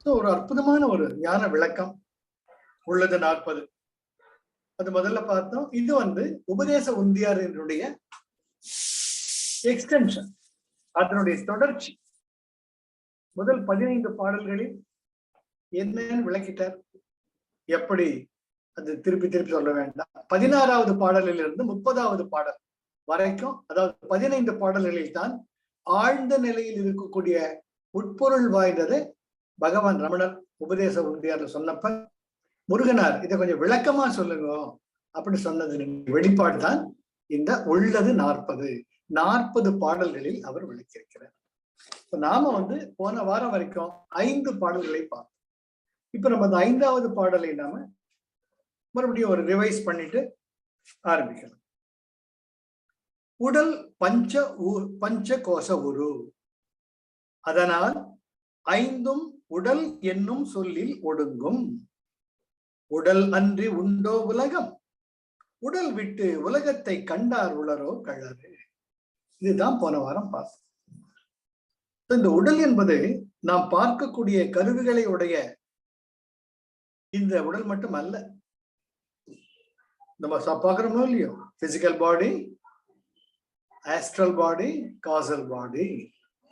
ஒரு அற்புதமான ஒரு ஞான விளக்கம் உள்ளது 40. அது முதல்ல பார்த்தோம். இது உபதேச உந்தியாரினுடைய எக்ஸ்டென்ஷன், அதனுடைய தொடர்ச்சி. முதல் 15 பாடல்களில் என்னன்னு விளக்கிட்டார். எப்படி அது திருப்பி திருப்பி சொல்ல வேண்டாம். 16வது பாடலில் இருந்து 30வது பாடல் வரைக்கும், அதாவது 15 பாடல்களில் தான் ஆழ்ந்த நிலையில் இருக்கக்கூடிய உட்பொருள் வாய்ந்தது பகவான் ரமணர் உபதேச உந்தியார் சொன்னப்ப முருகனார் இதை கொஞ்சம் விளக்கமா சொல்லுங்க அப்படின்னு சொன்னது வெளிப்பாடு தான் இந்த உள்ளது 40 பாடல்களில் அவர் விளக்கியிருக்கிறார். இப்ப நாம போன வாரம் வரைக்கும் 5 பாடல்களை பார்த்தோம். இப்ப நம்ம அந்த 5வது பாடலை நாம மறுபடியும் ஒரு ரிவைஸ் பண்ணிட்டு ஆரம்பிக்கலாம். உடல் பஞ்ச கோஷ உரு, அதனால் 5ம் உடல் என்னும் சொல்லில் ஒடுங்கும். உடல் அன்றி உண்டோ உலகம், உடல் விட்டு உலகத்தை கண்டார் உளரோ கழறு. இதுதான் போன வாரம் பார்த்தோம். இந்த உடல் என்பது நாம் பார்க்கக்கூடிய கருவிகளை உடைய இந்த உடல் மட்டும் அல்ல. நம்ம பார்க்கிறோமோ இல்லையோ, physical body, astral body, causal body.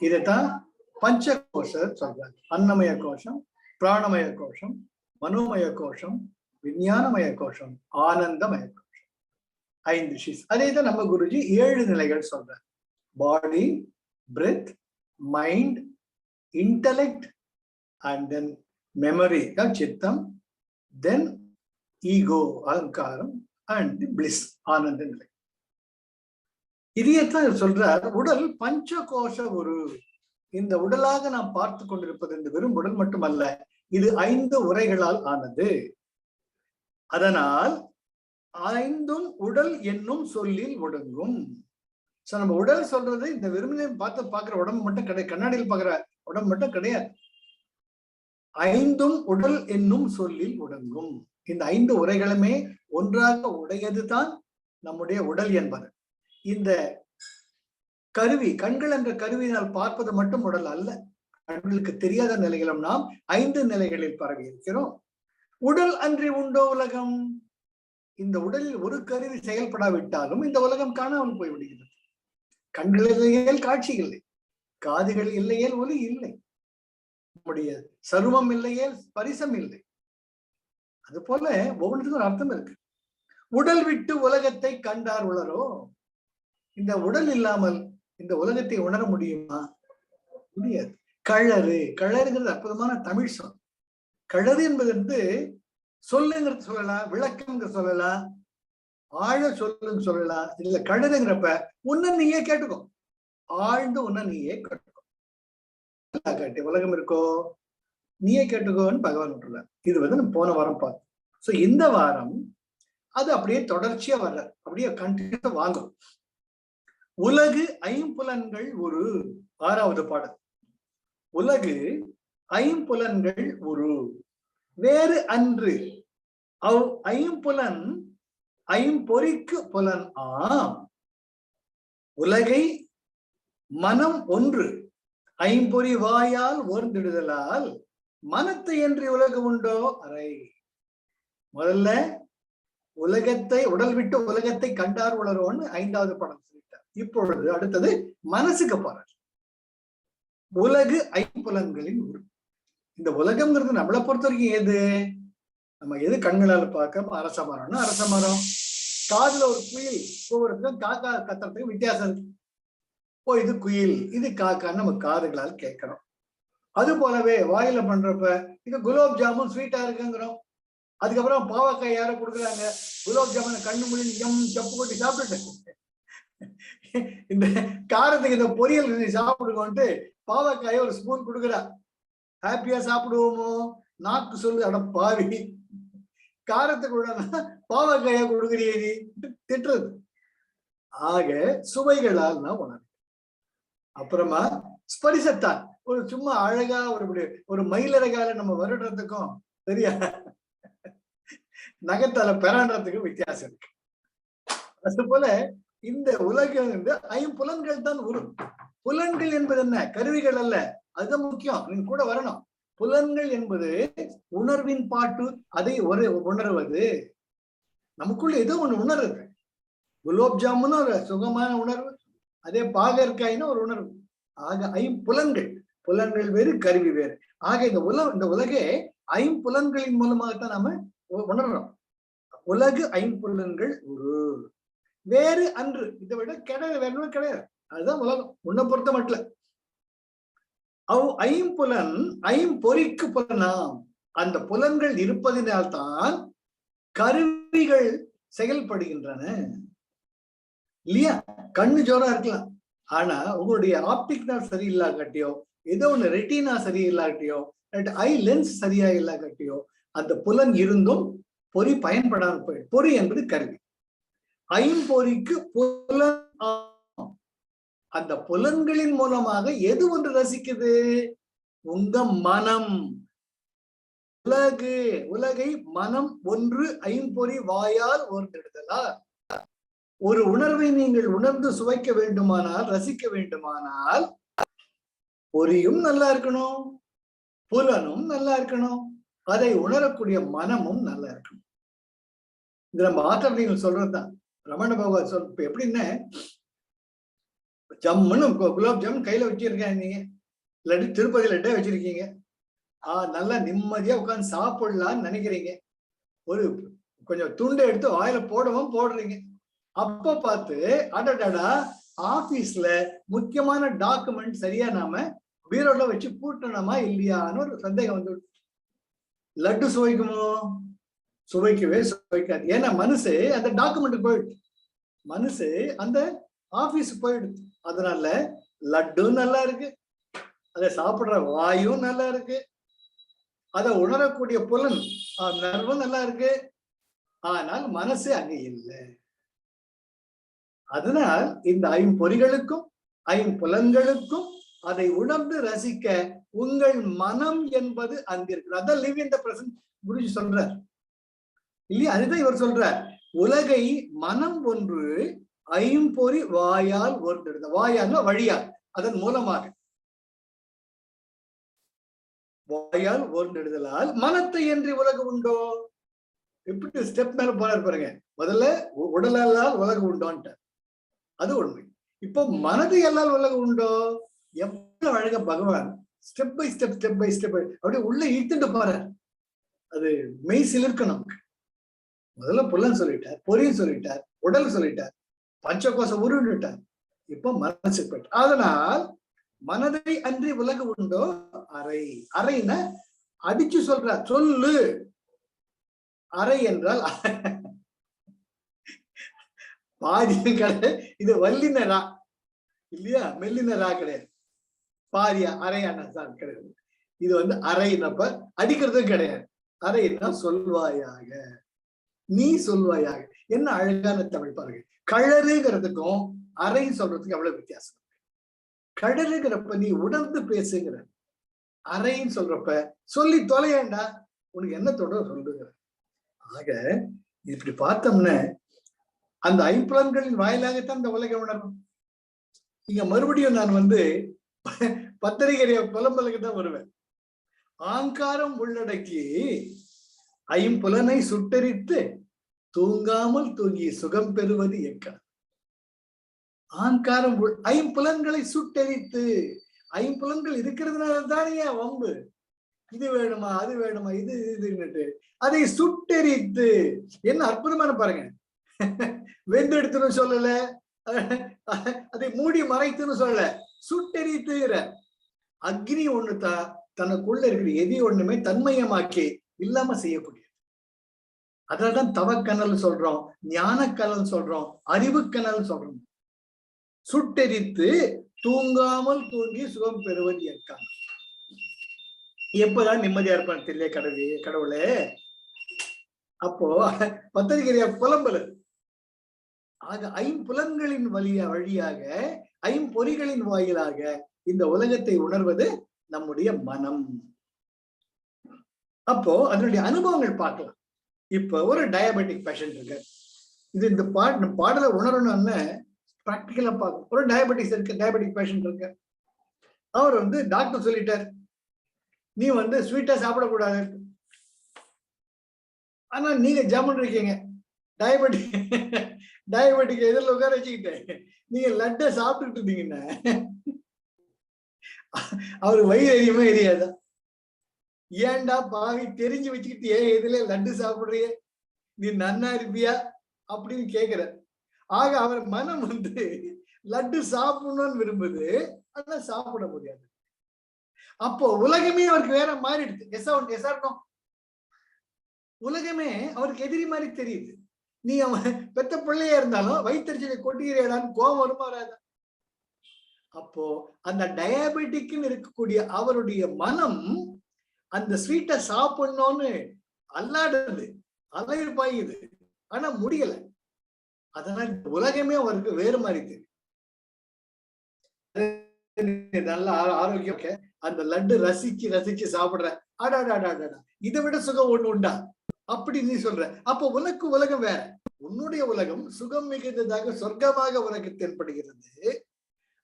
இதைத்தான் பஞ்ச கோஷம் சொல்றாங்க. அன்னமய கோஷம், பிராணமய கோஷம், மனோமய கோஷம், விஞ்ஞானமய கோஷம், ஆனந்தமய கோஷம். 5 ஷீஸ். அதே தான் நம்ம குருஜி 7 நிலைகள் சொல்றார். Body, breath, mind, intellect, and then memory, சித்தம், தென் ஈகோ, அகங்காரம், அண்ட் பிளிஸ், ஆனந்த நிலை. இதையத்தான் சொல்றார். உடல் பஞ்ச கோஷ ஒரு, இந்த உடலாக நாம் பார்த்து கொண்டிருப்பது இந்த வெறும் உடல் மட்டுமல்ல, இது 5 உரைகளால் ஆனது. அதனால் 5ம் உடல் என்னும் சொல்லில் ஒடுங்கும். நம்ம உடல் சொல்றது இந்த வெறுமனே பார்க்கிற உடம்பு மட்டும் கிடையாது, கண்ணாடியில் பார்க்கிற உடம்பு மட்டும் கிடையாது. 5ம் உடல் என்னும் சொல்லில் ஒடுங்கும். இந்த 5 உரைகளுமே ஒன்றாக உடையதுதான் நம்முடைய உடல் என்பது. இந்த கருவி, கண்கள் என்ற கருவியினால் பார்ப்பது மட்டும் உடல் அல்ல. கண்களுக்கு தெரியாத நிலைகளும் நாம் 5 நிலைகளில் பரவி இருக்கிறோம். உடல் அன்றி உண்டோ உலகம், இந்த உடலில் ஒரு கருவி செயல்படாவிட்டாலும் இந்த உலகம் காணாமல் போய்விடுகிறது. கண்கள் இல்லையே காட்சி இல்லை, காதுகள் இல்லையே ஒலி இல்லை, நம்முடைய சருமம் இல்லையே பரிசம் இல்லை. அது போல ஒவ்வொன்றுக்கும் ஒரு அர்த்தம் இருக்கு. உடல் விட்டு உலகத்தை கண்டார் உளரோ, இந்த உடல் இல்லாமல் இந்த உலகத்தை உணர முடியுமா? முடியாது. கழறு, கழறுங்கிறது அற்புதமான தமிழ் சொல். கழறு என்பது சொல்லுங்கிறது சொல்லலாம், விளக்கம்ங்கிற சொல்லலாம், ஆழ சொல்லுன்னு சொல்லலாம். இல்ல கழறுங்கிறப்ப உன்ன நீயே கேட்டுக்கோ, ஆழ்ந்து உன்ன நீயே கேட்டுக்கோ. காட்டி உலகம் இருக்கோ, நீயே கேட்டுக்கோன்னு பகவான் விட்டுறார். இது நம்ம போன வாரம் பார்த்தோம். சோ இந்த வாரம் அது அப்படியே தொடர்ச்சியா வர்ற, அப்படியே கண்டினியூ வாங்கும். உலகு 5புலன்கள் ஒரு, 6வது பாடல். உலகு 5புலன்கள் ஒரு, வேறு அன்று அவ் 5புலன் 5பொறிக்கு புலன் ஆம். உலகை மனம் ஒன்று 5பொறி வாயால் ஓர்ந்திடுதலால் மனத்தை என்று உலகு உண்டோ அறை. முதல்ல உலகத்தை, உடல் விட்டு உலகத்தை கண்டார் உளரோன்னு 5வது பாடல் சொல்லிட்டார். இப்பொழுது அடுத்தது மனசுக்கு போறார். உலகு 5புலன்களின் ஒரு. இந்த உலகம்ங்கிறது நம்மளை பொறுத்த வரைக்கும் எது, நம்ம எது கண்களால பார்க்க, அரச மரம்னா அரச மரம், காதுல ஒரு குயில் கூவுறதுக்கும் காக்கா கத்துறதுக்கும் வித்தியாசம் இருக்கு. இது குயில், இது காக்கான்னு நம்ம காதுகளால் கேட்கிறோம். அது போலவே வாயில பண்றப்ப இது குலோப் ஜாமுன் ஸ்வீட்டா இருக்குங்கிறோம். அதுக்கப்புறம் பாவக்காய் யாரோ கொடுக்குறாங்க, குலோப் ஜாமுன் கண்ணு மொழி சப்பு கொட்டி சாப்பிட்டுட்டு இந்த காரத்துக்கு இந்த பொரியல் சாப்பிடுவோன்ட்டு பாவக்காய ஒரு ஸ்பூன் கொடுக்குறா. ஹாப்பியா சாப்பிடுவோமோ? நாக்கு சொல்லு அட பாவி, காரத்துக்கு கூட பாவக்காயா கொடுக்குறியே நீ, திட்டுறது. ஆக சுவைகளால் நான் உணர்வு. அப்புறமா ஸ்பரிசத்தான், ஒரு சும்மா அழகா ஒரு மயிலழகால நம்ம வருடுறதுக்கும் சரியா நகத்தால பெறான்றதுக்கும் வித்தியாசம் இருக்கு. அது போல இந்த உலகம் 5புலன்கள் தான் ஒரு. புலன்கள் என்பது என்ன? கருவிகள் அல்ல. அதுதான் முக்கியம். நீங்க கூட வரணும். புலன்கள் என்பது உணர்வின் பாட்டு, அதை உணர்வது. நமக்குள்ள ஏதோ ஒண்ணு உணர்வு. குலோப் ஜாமுன்னு ஒரு சுகமான உணர்வு, அதே பாகற்காய்னு ஒரு உணர்வு. ஆக ஐம்புலன்கள், புலன்கள் வேறு கருவி வேறு. ஆக இந்த உலகே ஐம்புலன்களின் மூலமாகத்தான் நாம உணர்றோம். உலகு ஐம்புலன்கள் ஒரு வேறு அன்று, இதை விட கிடையாது, வேற கிடையாது. அதுதான் உலகம் உன்னை பொறுத்த மட்டும். ஐம்புலன் ஐம்பொறிக்கு புலனாம். அந்த புலன்கள் இருப்பதினால்தான் கருவிகள் செயல்படுகின்றன இல்லையா? கண்ணு ஜோரா இருக்கலாம், ஆனா உங்களுடைய ஆப்டிக் தான் சரியில்லாட்டியோ, ஏதோ ஒண்ணு ரெட்டினா சரியில்லாட்டியோ, ஐ லென்ஸ் சரியா இல்லாட்டியோ, அந்த புலன் இருந்தும் பொறி பயன்படாமல் போயிடும். பொறி என்பது கருவி. ஐம்பொறிக்கு புலன். அந்த புலன்களின் மூலமாக எது ஒன்று ரசிக்குது? உங்க மனம். உலகை மனம் ஒன்று ஐம்பொறி வாயால் ஓர்ந்தெடுதலா. ஒரு உணர்வை நீங்கள் உணர்ந்து சுவைக்க வேண்டுமானால், ரசிக்க வேண்டுமானால், பொறியும் நல்லா இருக்கணும், புலனும் நல்லா இருக்கணும், அதை உணரக்கூடிய மனமும் நல்லா இருக்கணும். இதுல மாற்றம் நீங்கள் சொல்றதுதான் ரமண பகவான் சொல். எப்படின்னா, ஜம்முன்னு குலாப் ஜாமுன் கையில வச்சிருக்கேன், நீங்க லட்டு திருப்பதி லட்டே வச்சிருக்கீங்க, நல்லா நிம்மதியா உட்காந்து சாப்பிடலான்னு நினைக்கிறீங்க. ஒரு கொஞ்சம் துண்டை எடுத்து வாயில போடுறீங்க. அப்ப பார்த்து அடடா, ஆபீஸ்ல முக்கியமான டாக்குமெண்ட் சரியா நாம பீரோல வச்சு பூட்டணுமா இல்லையான்னு ஒரு சந்தேகம் வந்து, லட்டு சுவைக்குமோ? சுவைக்கவே சுவைக்காது. ஏன்னா மனசு அந்த டாக்குமெண்ட் போயிடுது, மனசு அந்த ஆபீஸ் போயிடுது. அதனால லட்டும் நல்லா இருக்கு, அதை சாப்பிடுற வாயும் நல்லா இருக்கு, அதை உணரக்கூடிய புலன் நர்வும் நல்லா இருக்கு, ஆனால் மனசு அங்க இல்லை. அதனால் இந்த ஐம்பொறிகளுக்கும் ஐம்புலன்களுக்கும் அதை உணர்ந்து ரசிக்க உங்கள் மனம் என்பது அங்கிருக்கு. அதான் live in the present Guruji சொல்றார் இல்லையா? அதுதான் இவர் சொல்றார். உலகை மனம் ஒன்று ஐம்பொறி வாயால் ஓர்ந்தெடுத்த. வாயால் வழியால், அதன் மூலமாக வாயால் ஓர்ந்தெடுதலால் மனத்தை என்று உலகம் உண்டோ? எப்படி ஸ்டெப் மேல போறாரு பாருங்க. முதல்ல உடலால் உலகம் உண்டோன்ட்டு, அது உண்மை. இப்போ மனது எல்லால் உலகம் உண்டோ? எவ்வளவு அழகா பகவான் ஸ்டெப் பை ஸ்டெப் அப்படியே உள்ள இழுத்துட்டு போறார். அது மெய் சிலிர்க்கணும். முதல்ல புலன் சொல்லிட்டார், பொறியும் சொல்லிட்டார், உடல் சொல்லிட்டார், பஞ்சகோச உருவிட்டார், இப்போ மனசு போயிட்டு. அதனால் மனதை அன்றி உலகம் உண்டோ? அறை. அறைன்னா அடிச்சு சொல்றார், சொல்லு. அறை என்றால் பாதியும் கிடையாது, இது வல்லினரா இல்லையா, மெல்லினரா கிடையாது. பாரியா அறையான கிடையாது. இது அறையினப்ப அடிக்கிறதும் கிடையாது. அறைன்னா சொல்வாயாக, நீ சொல்வாயாக. என்ன அழகான தமிழ் பாருங்க. கழறுங்கிறதுக்கும் அறை சொல்றதுக்கு எவ்வளவு வித்தியாசம். கழறுங்கிறப்ப நீ உணர்ந்து பேசுங்கிற, அறைன்னு சொல்றப்ப சொல்லி தொலையண்டா, உனக்கு என்ன தொடர சொல்லுங்கிற. ஆக இப்படி பார்த்தோம்னா அந்த ஐம்புலன்களின் வாயிலாகத்தான் இந்த உலக உணர்வும். இங்க மறுபடியும் நான் பத்திரிகை புலம்பலுக்கு தான் வருவேன். ஆங்காரம் உள்ளடக்கி ஐம்புலனை சுட்டரித்து தூங்காமல் தூங்கி சுகம் பெறுவது எக்கால். ஆங்காரம் ஐம்புலன்களை சுட்டரித்து, ஐம்புலன்கள் இருக்கிறதுனால தானே வம்பு. இது வேணுமா, அது வேணுமா, இது இதுன்னுட்டு அதை சுட்டெரித்து. என்ன அற்புதமான பாருங்க. வெந்தெடுத்துன்னு சொல்லல, அதை மூடி மறைத்துன்னு சொல்லல, சுட்டெரித்துகிற அக்னி ஒண்ணுதான் தனக்குள்ள இருக்கிற எதி ஒண்ணுமே தன்மயமாக்கி இல்லாம செய்யக்கூடியது. அதனால்தான் தவக்கனல் சொல்றோம், ஞானக்கனல் சொல்றோம், அறிவுக்கனல் சொல்றோம். சுட்டெரித்து தூங்காமல் தூங்கி சுகம் பெறுவது எக்கால். எப்பதான் நிம்மதியா இருப்பான் தெரியல கடவுளே. அப்போ பத்திரிகைய புலம்பல். ஆக ஐம்புலன்களின் வழியாக ஐம்பொறிகளின் வாயிலாக இந்த உலகத்தை உணர்வது நம்முடைய மனம். அப்போ அதனுடைய அனுபவங்கள் பார்க்கலாம். இப்ப ஒரு டயபெட்டிக் பேஷண்ட் இருக்கு. இது இந்த பாடலை உணரணும்னு பிராக்டிக்கலா பார்க்கும். ஒரு டயபெட்டிக் பேஷண்ட் இருக்கு. அவர் டாக்டர் சொல்லிட்டார், நீ ஸ்வீட்டா சாப்பிடக்கூடாது. ஆனா நீங்க ஜம்முன்னு இருக்கீங்க, டயபெட்டிக் டயபெட்டிக் எதிரில் உட்கார வச்சுக்கிட்டு நீங்க லட்டை சாப்பிட்டுட்டு இருந்தீங்கன்னா அவரு வயிறு எரியுமா எரியாதா? ஏன்டா பாவி தெரிஞ்சு வச்சுக்கிட்டு ஏன் எதுல லட்டு சாப்பிடுறிய, நீ நன்னா இருப்பியா அப்படின்னு கேக்குற. ஆக அவர் மனம் லட்டு சாப்பிடணும்னு விரும்புது, ஆனா சாப்பிட முடியாது. அப்போ உலகமே அவருக்கு வேற மாறிடுது. எஸ்ஆர்க்கும் உலகமே அவருக்கு எதிரி மாதிரி தெரியுது. நீ அவன் பெத்த பிள்ளையா இருந்தாலும் வயிற்றுச்சலை கொட்டுகிறேடான்னு கோபம் வருமா வராதா? அப்போ அந்த டயபெட்டிக்னு இருக்கக்கூடிய அவருடைய மனம் அந்த ஸ்வீட்டை சாப்பிடணும்னு அல்லாடுது, அலையில் பாயுது, ஆனா முடியல. அதனால உலகமே அவருக்கு வேறு மாதிரி தெரியும். நல்ல ஆரோக்கியம், அந்த லட்டு ரசிச்சு ரசிச்சு சாப்பிடுற, அடாடாடாடா இதை விட சுகம் ஒண்ணு உண்டா அப்படி நீ சொல்ற. அப்போ உனக்கு உலகம் வேற. உன்னுடைய உலகம் சுகம் மிகுந்ததாக சொர்க்கமாக உனக்கு தென்படுகிறது.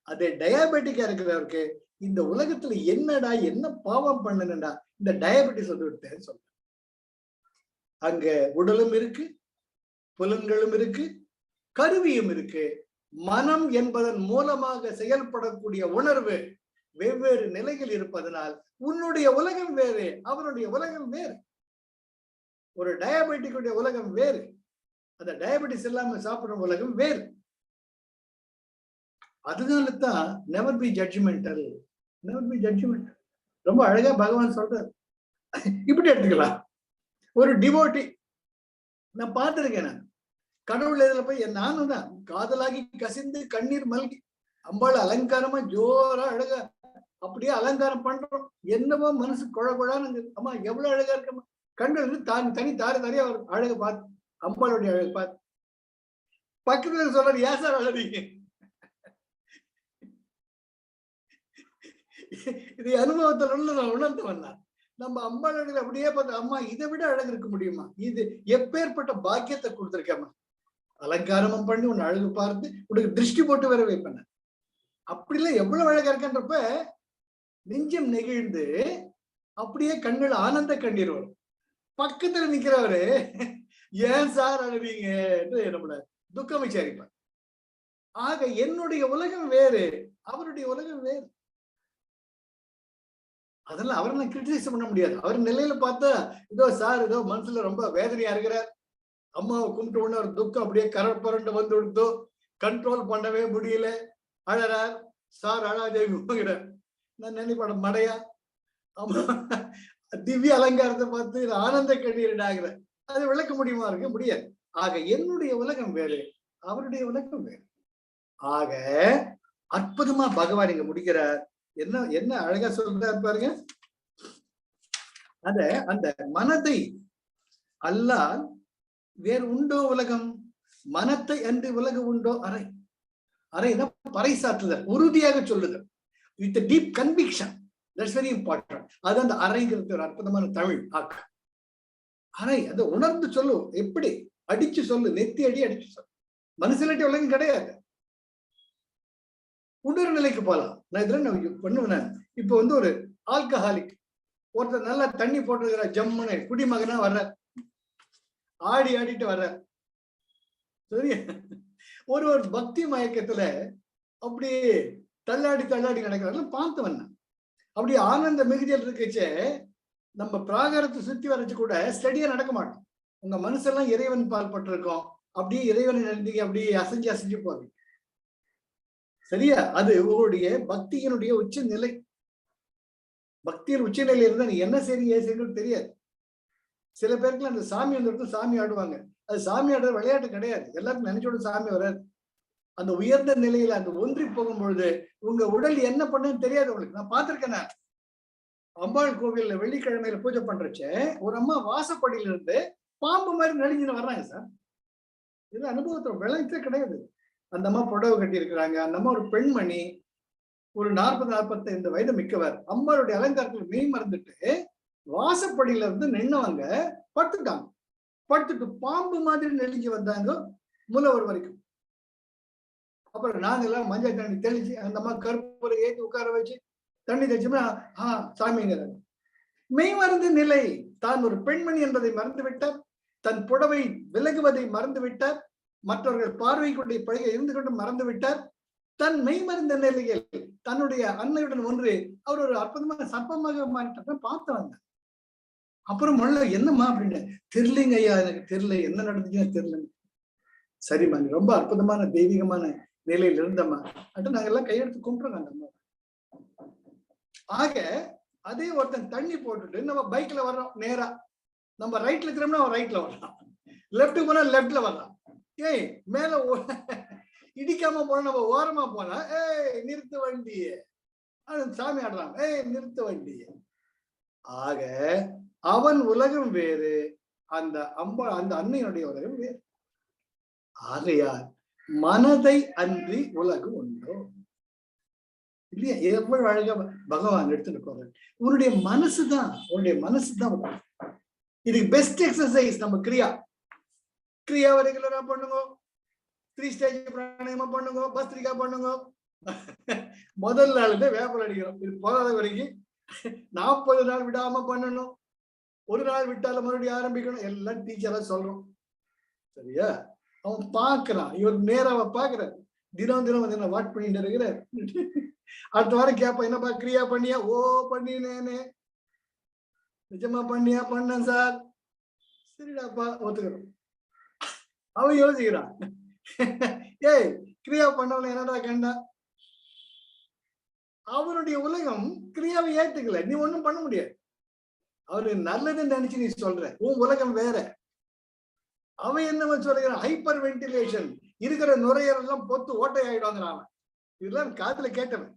அதே டயபெட்டிக்கா இருக்கிறவருக்கு இந்த உலகத்துல என்னடா என்ன பாவம் பண்ணணும்டா இந்த டயபெட்டிஸ் விட்டேன்னு சொல்ற. அங்க உடலும் இருக்கு, புலன்களும் இருக்கு, கருவியும் இருக்கு. மனம் என்பதன் மூலமாக செயல்படக்கூடிய உணர்வு வெவ்வேறு நிலையில் இருப்பதனால் உன்னுடைய உலகம் வேறு, அவருடைய உலகம் வேறு. ஒரு டயபெட்டிக்குடைய உலகம் வேறு, அந்த டயபெட்டிஸ் இல்லாம சாப்பிடும் உலகம் வேறு. அதனாலதான் never be judgemental, never be judgemental. ரொம்ப அழகா பகவான் சொல்றார். இப்படி எடுத்துக்கலாம், ஒரு டிவோட்டி நான் பார்த்திருக்கேன். நான் கடவுள் இதுல போய் நானும் தான் காதலாகி கசிந்து கண்ணீர் மல்கி அம்பாள் அலங்காரமா ஜோரா அழகா அப்படியே அலங்காரம் பண்றோம். என்னவோ மனசு குழகுழான்னு, அம்மா எவ்வளவு அழகா இருக்கம்மா, கண்கள் தனி தாறு தாரியா வரும் அழகு பார்த்து, அம்பாளுடைய அழகு பார்த்து. பக்கத்துல சொல்றாரு, ஏன் சார் அழகீங்க? இது அனுபவத்துல நான் உணர்ந்து வந்தேன். நம்ம அம்பாள் அழகு அப்படியே பார்த்து, அம்மா இதை விட அழகு இருக்க முடியுமா? இது எப்பேற்பட்ட பாக்கியத்தை கொடுத்துருக்கேம்மா, அலங்காரமும் பண்ணி உன் அழகு பார்த்து உனக்கு திருஷ்டி போட்டு வர வைப்பேன். அப்படிலாம் எவ்வளவு அழகா இருக்கன்றப்ப நெஞ்சம் நெகிழ்ந்து அப்படியே கண்கள் ஆனந்த கண்ணீர் வரும். பக்கத்துல நிக்கிறவரு ஏன் சார் அழுவீங்க என்று நம்மள துக்கம் விசாரிப்பார். ஆக என்னுடைய உலகம் வேறு, அவருடைய உலகம் வேறு. அதெல்லாம் அவரை நான் கிரிட்டிசைஸ் பண்ண முடியாது. அவர் நிலையில பார்த்தா ஏதோ சார் ஏதோ மனசுல ரொம்ப வேதனையா இருக்கிறார், அம்மாவை கும்பிட்டு உடனே ஒரு துக்கம் அப்படியே கரப்பரண்டு வந்து கொடுத்தோ, கண்ட்ரோல் பண்ணவே முடியல, அழறார். சார் அழாதேவிங்கிறார். நான் நினைப்பட மடையா, அம்மா திவ்ய அலங்காரத்தை பார்த்து ஆனந்த கண்ணீர் ஆகிறேன். அதை விளக்க முடியுமா? இருக்க முடியாது. ஆக என்னுடைய உலகம் வேறு, அவருடைய உலகம் வேறு. ஆக அற்புதமா பகவான் இங்க முடிக்கிறார். என்ன என்ன அழகா சொல்றாரு பாருங்க. அந்த மனதை அல்லால் வேறு உண்டோ உலகம், மனத்தை அன்று உலகம் உண்டோ அறை. அறைதான் பறைசாற்றுதல், உறுதியாக சொல்லுதல், with deep conviction. That's very important. அது அந்த அறைங்கிறது ஒரு அற்புதமான தமிழ் ஆக்கு. அறை அதை உணர்ந்து சொல்லு, எப்படி அடிச்சு சொல்லு, நெத்தி அடிச்சு சொல்லு. மனசுலட்டி உலகம் கிடையாது. உணர்வு நிலைக்கு போகலாம். நான் இதுல பண்ணுவேன். இப்ப ஒரு ஆல்கஹாலிக் ஒருத்தர் நல்லா தண்ணி போட்டுருக்கிற ஜம்முன்னு குடிமகனா வர்ற, ஆடி ஆடிட்டு வர்ற, சரியா? ஒரு பக்தி மயக்கத்துல அப்படியே தள்ளாடி தள்ளாடி நடக்கிறாங்க பார்த்தவன். அப்படி ஆனந்த மிகுதியில் இருக்கச்சே நம்ம பிராகாரத்தை சுத்தி வரைச்சு கூட ஸ்டடியா நடக்க மாட்டோம். உங்க மனசெல்லாம் இறைவன் பால் பட்டிருக்கோம், அப்படியே இறைவனை நினைந்தீங்க, அப்படியே அசைஞ்சு அசைஞ்சு போவீங்க. சரியா? அது உங்களுடைய பக்தியினுடைய உச்ச நிலை. பக்தியின் உச்ச நிலையில இருந்தா நீ என்ன சரி ஏன் செய்யணும்னு தெரியாது. சில பேருக்கு அந்த சாமி வந்துட்டு சாமி ஆடுவாங்க. அது சாமி ஆடுற விளையாட்டு கிடையாது. எல்லாருக்கும் நினைச்சோட சாமி வராது. அந்த உயர்ந்த நிலையில அந்த ஒன்றி போகும் பொழுது உங்க உடல் என்ன பண்ணுன்னு தெரியாது உங்களுக்கு. நான் பார்த்திருக்கேன். நான் அம்பாள் கோவில்ல வெள்ளிக்கிழமையில பூஜை பண்றச்ச ஒரு அம்மா வாசப்படியில இருந்து பாம்பு மாதிரி நடிஞ்சுன்னு வர்றாங்க சார். இது அனுபவத்தை விளைச்சே கிடையாது. அந்த அம்மா புடவை கட்டி இருக்கிறாங்க. அந்த அம்மா ஒரு பெண்மணி, ஒரு 40-45 வயது மிக்கவர். அம்மாளுடைய அலங்காரத்துல மெய் மறந்துட்டு வாசப்படியில இருந்து நின்னவங்க படுத்துட்டாங்க. படுத்துட்டு பாம்பு மாதிரி நெளிஞ்சு வந்தாங்க மூலவர் வரைக்கும். அப்புறம் நாங்க எல்லாம் மஞ்சள் தண்ணி தெளிச்சு அந்த அம்மா கருப்பூரை ஏற்றி உட்கார வச்சு தண்ணி தெளிச்சோம்னா சாமிங்கிறாங்க. மெய்மறந்த நிலை. தான் ஒரு பெண்மணி என்பதை மறந்துவிட்டார், தன் புடவை விலகுவதை மறந்துவிட்டார், மற்றவர்கள் பார்வைக்குடைய பழக இருந்து கொண்டு மறந்துவிட்டார். தன் மெய்மறந்த நிலையில் தன்னுடைய அன்னையுடன் ஒன்று அவர் ஒரு அற்புதமான சர்ப்பமாக மாறிட்டார். பார்த்து வந்தார். அப்புறம் முள்ள என்னம்மா அப்படின்னு, தெரியலைங்க ஐயா, எனக்கு தெரியல, என்ன நடந்துச்சுன்னு தெரியல. சரிம்மா, நீ ரொம்ப அற்புதமான தெய்வீகமான நிலையில் இருந்தம்மா அப்படின்னு நாங்க எல்லாம் கையெடுத்து கும்பிடுறோம் அந்த அம்மா. ஆக அதே ஒருத்தன் தண்ணி போட்டுட்டு நம்ம பைக்ல வர்றோம், நேரா நம்ம ரைட்ல திரும்பினா அவன் ரைட்ல வர்றான், லெப்ட் போனா லெப்ட்ல வர்றான். ஏய் மேல இடிக்காம போனா நம்ம ஓரமா போனா, ஏய் நிறுத்து வண்டிய, சாமி ஆடுறான், ஏய் நிறுத்து வண்டிய. ஆக அவன் உலகம் வேறு, அந்த அந்த அன்னையுடைய உலகம் வேறு. ஆகையால் மனதை அன்றி உலகம் உண்டோ இல்லையா? எவ்வளவு அழகா பகவான் எடுத்துட்டு போறாரு. உன்னுடைய மனசுதான், உன்னுடைய மனசுதான் இதுக்கு பெஸ்ட் எக்ஸசைஸ். நம்ம கிரியாவை ரெகுலரா பண்ணுங்க, 3 ஸ்டேஜ் பிராணாயாமம் பண்ணுங்க, பஸ்திரிகா பண்ணுங்க. முதல் நாளுமே வேப்பல் அடிக்கிறோம், இது போதாத வரைக்கும் 40 நாள் விடாம பண்ணணும். ஒரு நாள் விட்டாலும் மறுபடியும் ஆரம்பிக்கணும். எல்லாம் டீச்சரா சொல்றோம், சரியா? அவன் பாக்குறான், இவர் நேராவ பாக்குறாரு, தினம் தினம் வந்து என்ன வாட் பண்ணிட்டு இருக்கிறார். அடுத்த வாரம் கேப்ப, என்னப்பா கிரியா பண்ணியா? ஓ பண்ணினேனே. நிஜமா பண்ணியா? பண்ணேன் சார். சரிடாப்பா, ஒத்துக்கிறோம். அவன் யோசிக்கிறான், ஏய் கிரியா பண்ணவன என்னடா கண்டா? அவருடைய உலகம் கிரியாவை ஏத்துக்கல, நீ ஒண்ணும் பண்ண முடியாது. அவரு நல்லதுன்னு நினைச்சு நீ சொல்ற, உன் உலகம் வேற. அவன் என்ன சொல்றான், ஹைப்பர் வென்டிலேஷன், இருக்கிற நுரையீரலாம் பொத்து ஓட்டை ஆயிடுவாங்கிறான். இதெல்லாம் காதுல கேட்டவன்.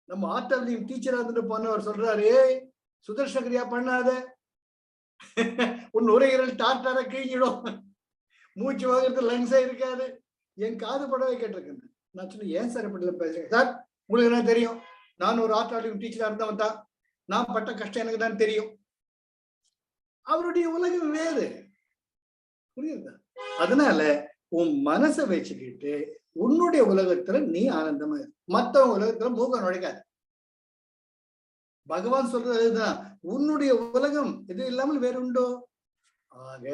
நம்ம ஆர்டபிள்யூ டீச்சரா இருந்துட்டு போனவர் சொல்றாரு, ஏய் சுதர்ஷன கிரியா பண்ணாத, உன் நுரையீரல் டார்டார கிழிஞ்சிடும், மூச்சு வாங்குறது லங்ஸே இருக்காது. என் காது படவே கேட்டிருக்கேன். நான் சொன்னேன், ஏன் சார் இப்படி பேசுறேன் சார்? உங்களுக்கு என்ன தெரியும்? நான் ஒரு ஆர்டபிள்யூ டீச்சரா இருந்தவன் தான், நான் பட்ட கஷ்டம் எனக்கு தான் தெரியும். அவருடைய உலகம் வேறு, புரியுதா? அதனால உன் மனசை வச்சுக்கிட்டு உன்னுடைய உலகத்துல நீ ஆனந்தமா, மத்தவங்க உலகத்துல மூக்க நுழைக்காது. பகவான் சொல்றது அதுதான், உன்னுடைய உலகம் இது இல்லாமல் வேற உண்டோ? ஆக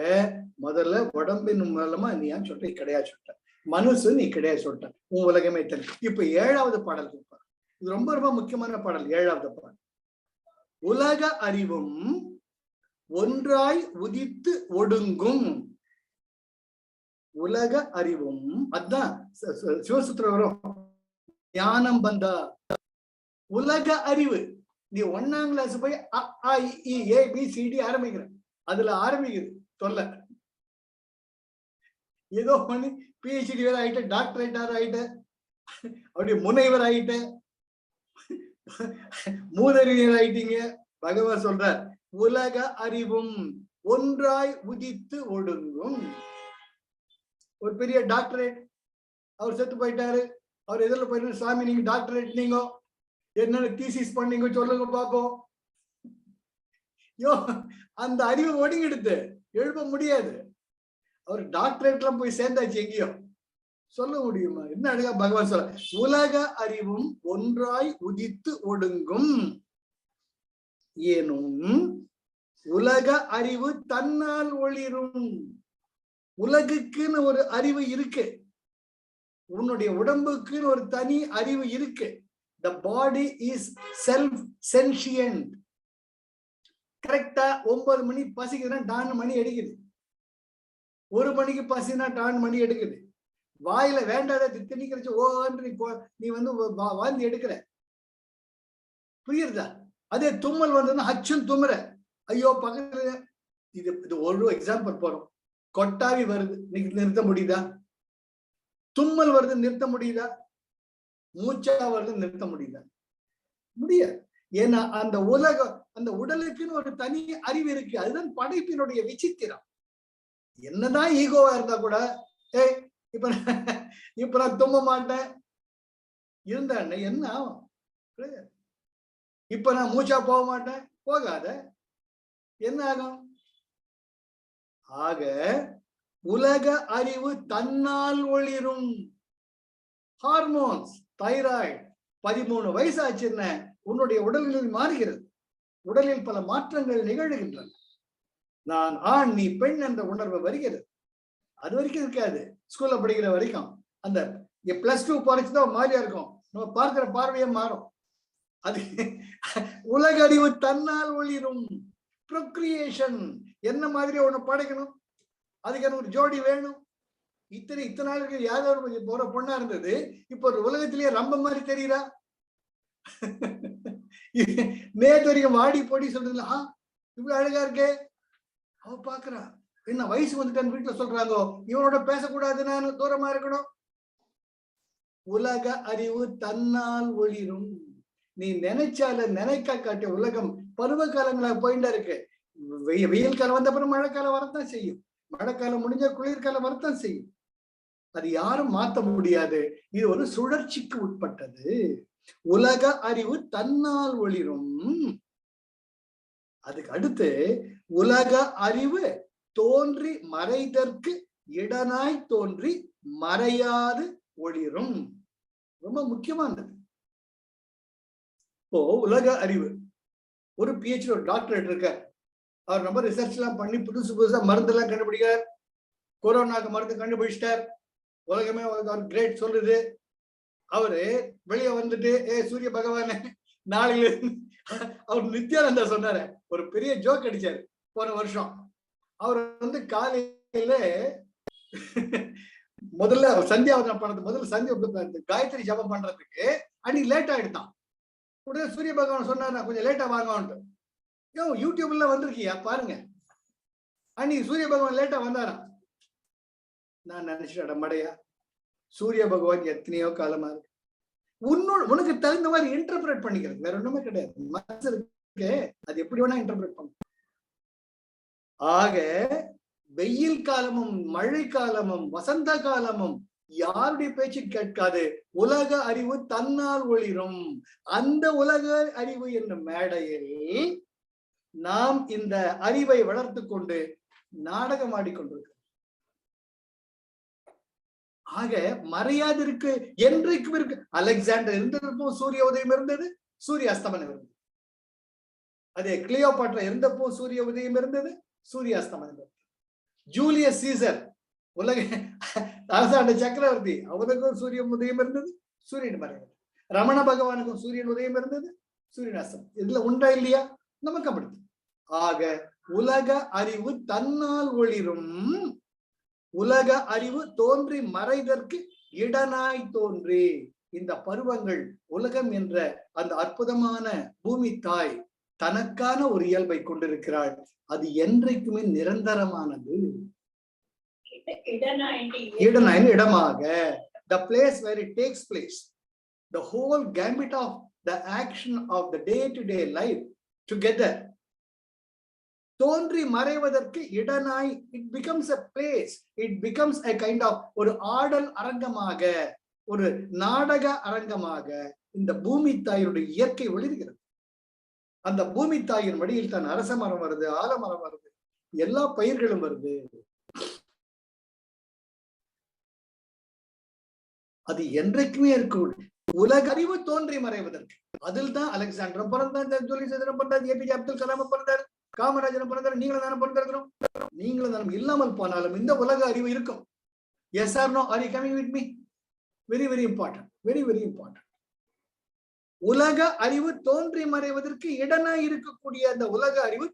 முதல்ல உடம்பின் மூலமா நீ ஏன் சொல்ற? கிடையாது சொல்ற. மனசு நீ கிடையாது சொல்ற, உன் உலகமே தெரியும். இப்ப 7வது பாடல், இது ரொம்ப ரொம்ப முக்கியமான பாடல். 7வது பாடல், உலக அறிவும் ஒன்றாய் உதித்து ஒடுங்கும். உலக அறிவும், அதான் சிவசூத்திர வரும், ஞானம் வந்தா. உலக அறிவு, நீ 1ஆம் கிளாஸ் போய் ABCD ஆரம்பிக்கிற, அதுல ஆரம்பிக்குது சொல்ல. ஏதோ பண்ணி PhD வேற ஆயிட்ட, டாக்டரேட் ஆயிட்ட, அப்படி முனைவர் ஆயிட்ட, மூதறிஞர் ஆயிட்டீங்க. பகவான் சொல்ற உலக அறிவும் ஒன்றாய் உதித்து ஒடுங்கும். ஒரு பெரிய டாக்டரேட், அவர் செத்து போயிட்டாரு, அவர் எதிரில் போயிட்டு, சாமி நீங்க டாக்டரேட், நீங்க என்னென்ன தீசிஸ் பண்ணீங்க சொல்லுங்க பாப்போம். யோ அந்த அறிவு ஒடுங்கிடுது, எழுப்ப முடியாது. அவர் டாக்டரேட்லாம் போய் சேர்ந்தாச்சு, எங்கேயோ சொல்ல முடியுமா? என்ன அழகா பகவான் சொல்ற, உலக அறிவும் ஒன்றாய் உதித்து ஒடுங்கும். ஏனும் உலக அறிவு தன்னால் ஒளிரும். உலகுக்குன்னு ஒரு அறிவு இருக்கு, உன்னுடைய உடம்புக்குன்னு ஒரு தனி அறிவு இருக்கு. The body is self-sentient. கரெக்டா 9 மணி பசிக்குதுன்னா டான் மணி எடுக்குது, 1 மணிக்கு பசினா டான் மணி எடுக்குது. வாயில வேண்டாத திணிக்கிறச்சு ஓன்று நீ வந்து வாந்தி எடுக்கிற, புரியுறதா? அதே தும்மல் வந்ததுன்னா அச்சும் தும்முற, ஐயோ பக்கத்துல. இது ஒரு எக்ஸாம்பிள் போறோம். கொட்டாவி வருது, நிறுத்த முடியுதா? தும்மல் வருது, நிறுத்த முடியுதா? மூச்சா வருது, நிறுத்த முடியுதா? முடியாது. ஏன்னா அந்த அந்த உடலுக்குன்னு ஒரு தனி அறிவு இருக்கு. அதுதான் படைப்பினுடைய விசித்திரம். என்னதான் ஈகோவா இருந்தா கூட, ஏய் இப்ப நான் தும்ப மாட்டேன் இருந்தா என்ன ஆகும்? இப்ப நான் மூச்சா போக மாட்டேன், போகாத, என்ன ஆகும்? ஆக உலக அறிவு தன்னால் ஒளிரும். ஹார்மோன்ஸ், தைராய்டு 13 வயசு ஆச்சுன்னு உன்னுடைய உடல்நிலை மாறுகிறது. உடலில் பல மாற்றங்கள் நிகழ்கின்றன. நான் ஆண், நீ பெண் என்ற உணர்வு வருகிறது. அது வரைக்கும் இருக்காது. ஸ்கூல்ல படிக்கிற வரைக்கும் அந்த +2 போறச்சுதான் மாதிரியா இருக்கும். நம்ம பார்க்கிற பார்வையே மாறும். அது உலக அறிவு தன்னால் ஒளிரும். ப்ரொக்ரியேஷன் என்ன மாதிரி ஒண்ணு படைக்கணும், அதுக்கு ஒரு ஜோடி வேணும். இத்தனை நாளுக்கு யாராவது போற பொண்ணா இருந்தது, இப்ப ஒரு உலகத்திலேயே ரொம்ப மாதிரி தெரியுறா. நேத்து வரைக்கும் வாடி போடி சொல்றதுல இவ்வளவு அழகா இருக்கே, அவ பாக்குறா. என்ன வயசு வந்துட்டான்னு வீட்டுல சொல்றாங்க, இவனோட பேசக்கூடாது, நான் தூரமா இருக்கணும். உலக அறிவு தன்னால் ஒளிரும். நீ நினைச்சால நினைக்க காட்டிய உலகம் பருவ காலங்களாக போயிட்டா இருக்கு. வெயில் காலம் வந்த அப்புறம் மழைக்காலம் வரத்தான் செய்யும், மழைக்காலம் முடிஞ்ச குளிர்காலம் வரத்தான் செய்யும். அது யாரும் மாற்ற முடியாது. இது ஒரு சுழற்சிக்கு உட்பட்டது. உலக அறிவு தன்னால் ஒளிரும். அதுக்கு அடுத்து உலக அறிவு தோன்றி மறைதற்கு இடனாய் தோன்றி மறையாது ஒளிரும். ரொம்ப முக்கியமானது. இப்போ உலக அறிவு, ஒரு PhD ஒரு டாக்டரேட் இருக்க, அவர் ரொம்ப ரிசர்ச் எல்லாம் பண்ணி புதுசா மருந்து எல்லாம் கண்டுபிடிக்கிறார். கொரோனாக்கு மருந்து கண்டுபிடிச்சிட்டார். உலகமே கிரேட் சொல்லுது. அவரு வெளியே வந்துட்டு சூரிய பகவான நாளையில அவர் நித்யானந்தா சொன்னாரு, ஒரு பெரிய ஜோக் அடிச்சாரு போன வருஷம். அவர் காலையில முதல்ல சந்தியாவதனம் பண்ணது, முதல்ல சந்தியா காயத்ரி ஜபம் பண்றதுக்கு அன்னைக்கு லேட் ஆயிடுதான். உடனே சூரிய பகவான் சொன்னார், நான் கொஞ்சம் லேட்டா வாங்கன்ட்டு. யூடியூப்ல வந்திருக்கியா பாருங்க. அன்னைக்கு சூரிய பகவான் லேட்டா வந்தாராம். நான் நினைச்சிட்டேன், மடையா, சூரிய பகவான் எத்தனையோ காலமா இருக்கு, உனக்கு தகுந்த மாதிரி இன்டர்பிரேட் பண்ணிக்கிறது, வேற ஒண்ணுமே கிடையாது. மனசு இருக்கு, அது எப்படி வேணா இன்டர்பிரேட் பண்ண. ஆக வெயில் காலமும் மழை காலமும் வசந்த காலமும் யாருடைய பேச்சு கேட்காது. உலக அறிவு தன்னால் ஒளிரும். அந்த உலக அறிவு என்ற மேடையில் நாம் இந்த அறிவை வளர்த்து கொண்டு நாடகம் ஆடிக்கொண்டிருக்கிறோம். ஆக மறையாது இருக்கு, என்றைக்கும் இருக்கு. அலெக்சாண்டர் இருந்தப்போ சூரிய உதயம் இருந்தது, சூரிய அஸ்தமனம் இருந்தது. அதே கிளியோபாட்ரா இருந்தப்போ சூரிய உதயம் இருந்தது, சூரிய அஸ்தமனம் இருந்தது. ஜூலியஸ் சீசர் உலக அரசாண்ட சக்கரவர்த்தி, அவனுக்கும் சூரிய உதயம் இருந்தது, சூரியன் மறைந்தது. ரமண பகவானுக்கும் சூரியன் உதயம் இருந்தது, சூரியன் அஸ்தமனம். இதுல உண்டா இல்லையா? நமக்கு அப்படி. ஆக உலக அறிவு தன்னால் ஒளிரும். உலக அறிவு தோன்றி மறைதற்கு இடனாய் தோன்றி. இந்த பருவங்கள், உலகம் என்ற அந்த அற்புதமான பூமி தாய் தனக்கான ஒரு இயல்பை கொண்டிருக்கிறாள். அது என்றைக்குமே நிரந்தரமானது. இடமாக, the place where it takes place, the whole gambit of the action of the day-to-day life together. தோன்றி மறைவதற்கு இடனாய், it becomes a place, it becomes a kind of ஒரு ஆடல் அரங்கமாக, ஒரு நாடக அரங்கமாக இந்த பூமி தாயுடைய இயற்கை ஒளிர்கிறது. அந்த பூமி தாயின் வழியில் தான் அரச மரம் வருது, ஆலமரம் வருது, எல்லா பயிர்களும் வருது. அது என்றைக்குமே இருக்கும். உலக அறிவு தோன்றி மறைவதற்கு. அதில் தான் அலெக்சாண்டர் பிறந்தார், ஜூலியஸ் சீசர் பிறந்தார், APJ அப்துல் கலாம் பிறந்தார், காமராஜர் பிறந்தார், நீங்களும் தானே பிறந்திருக்கிறோம். நீங்களும் தானே இல்லாமல் போனாலும் இந்த உலக அறிவு இருக்கும். Yes or no? Are you coming with me? Very very important, very very important. உலக அறிவு தோன்றி மறைவதற்கு இடனாய் இருக்கக்கூடிய அந்த உலக அறிவு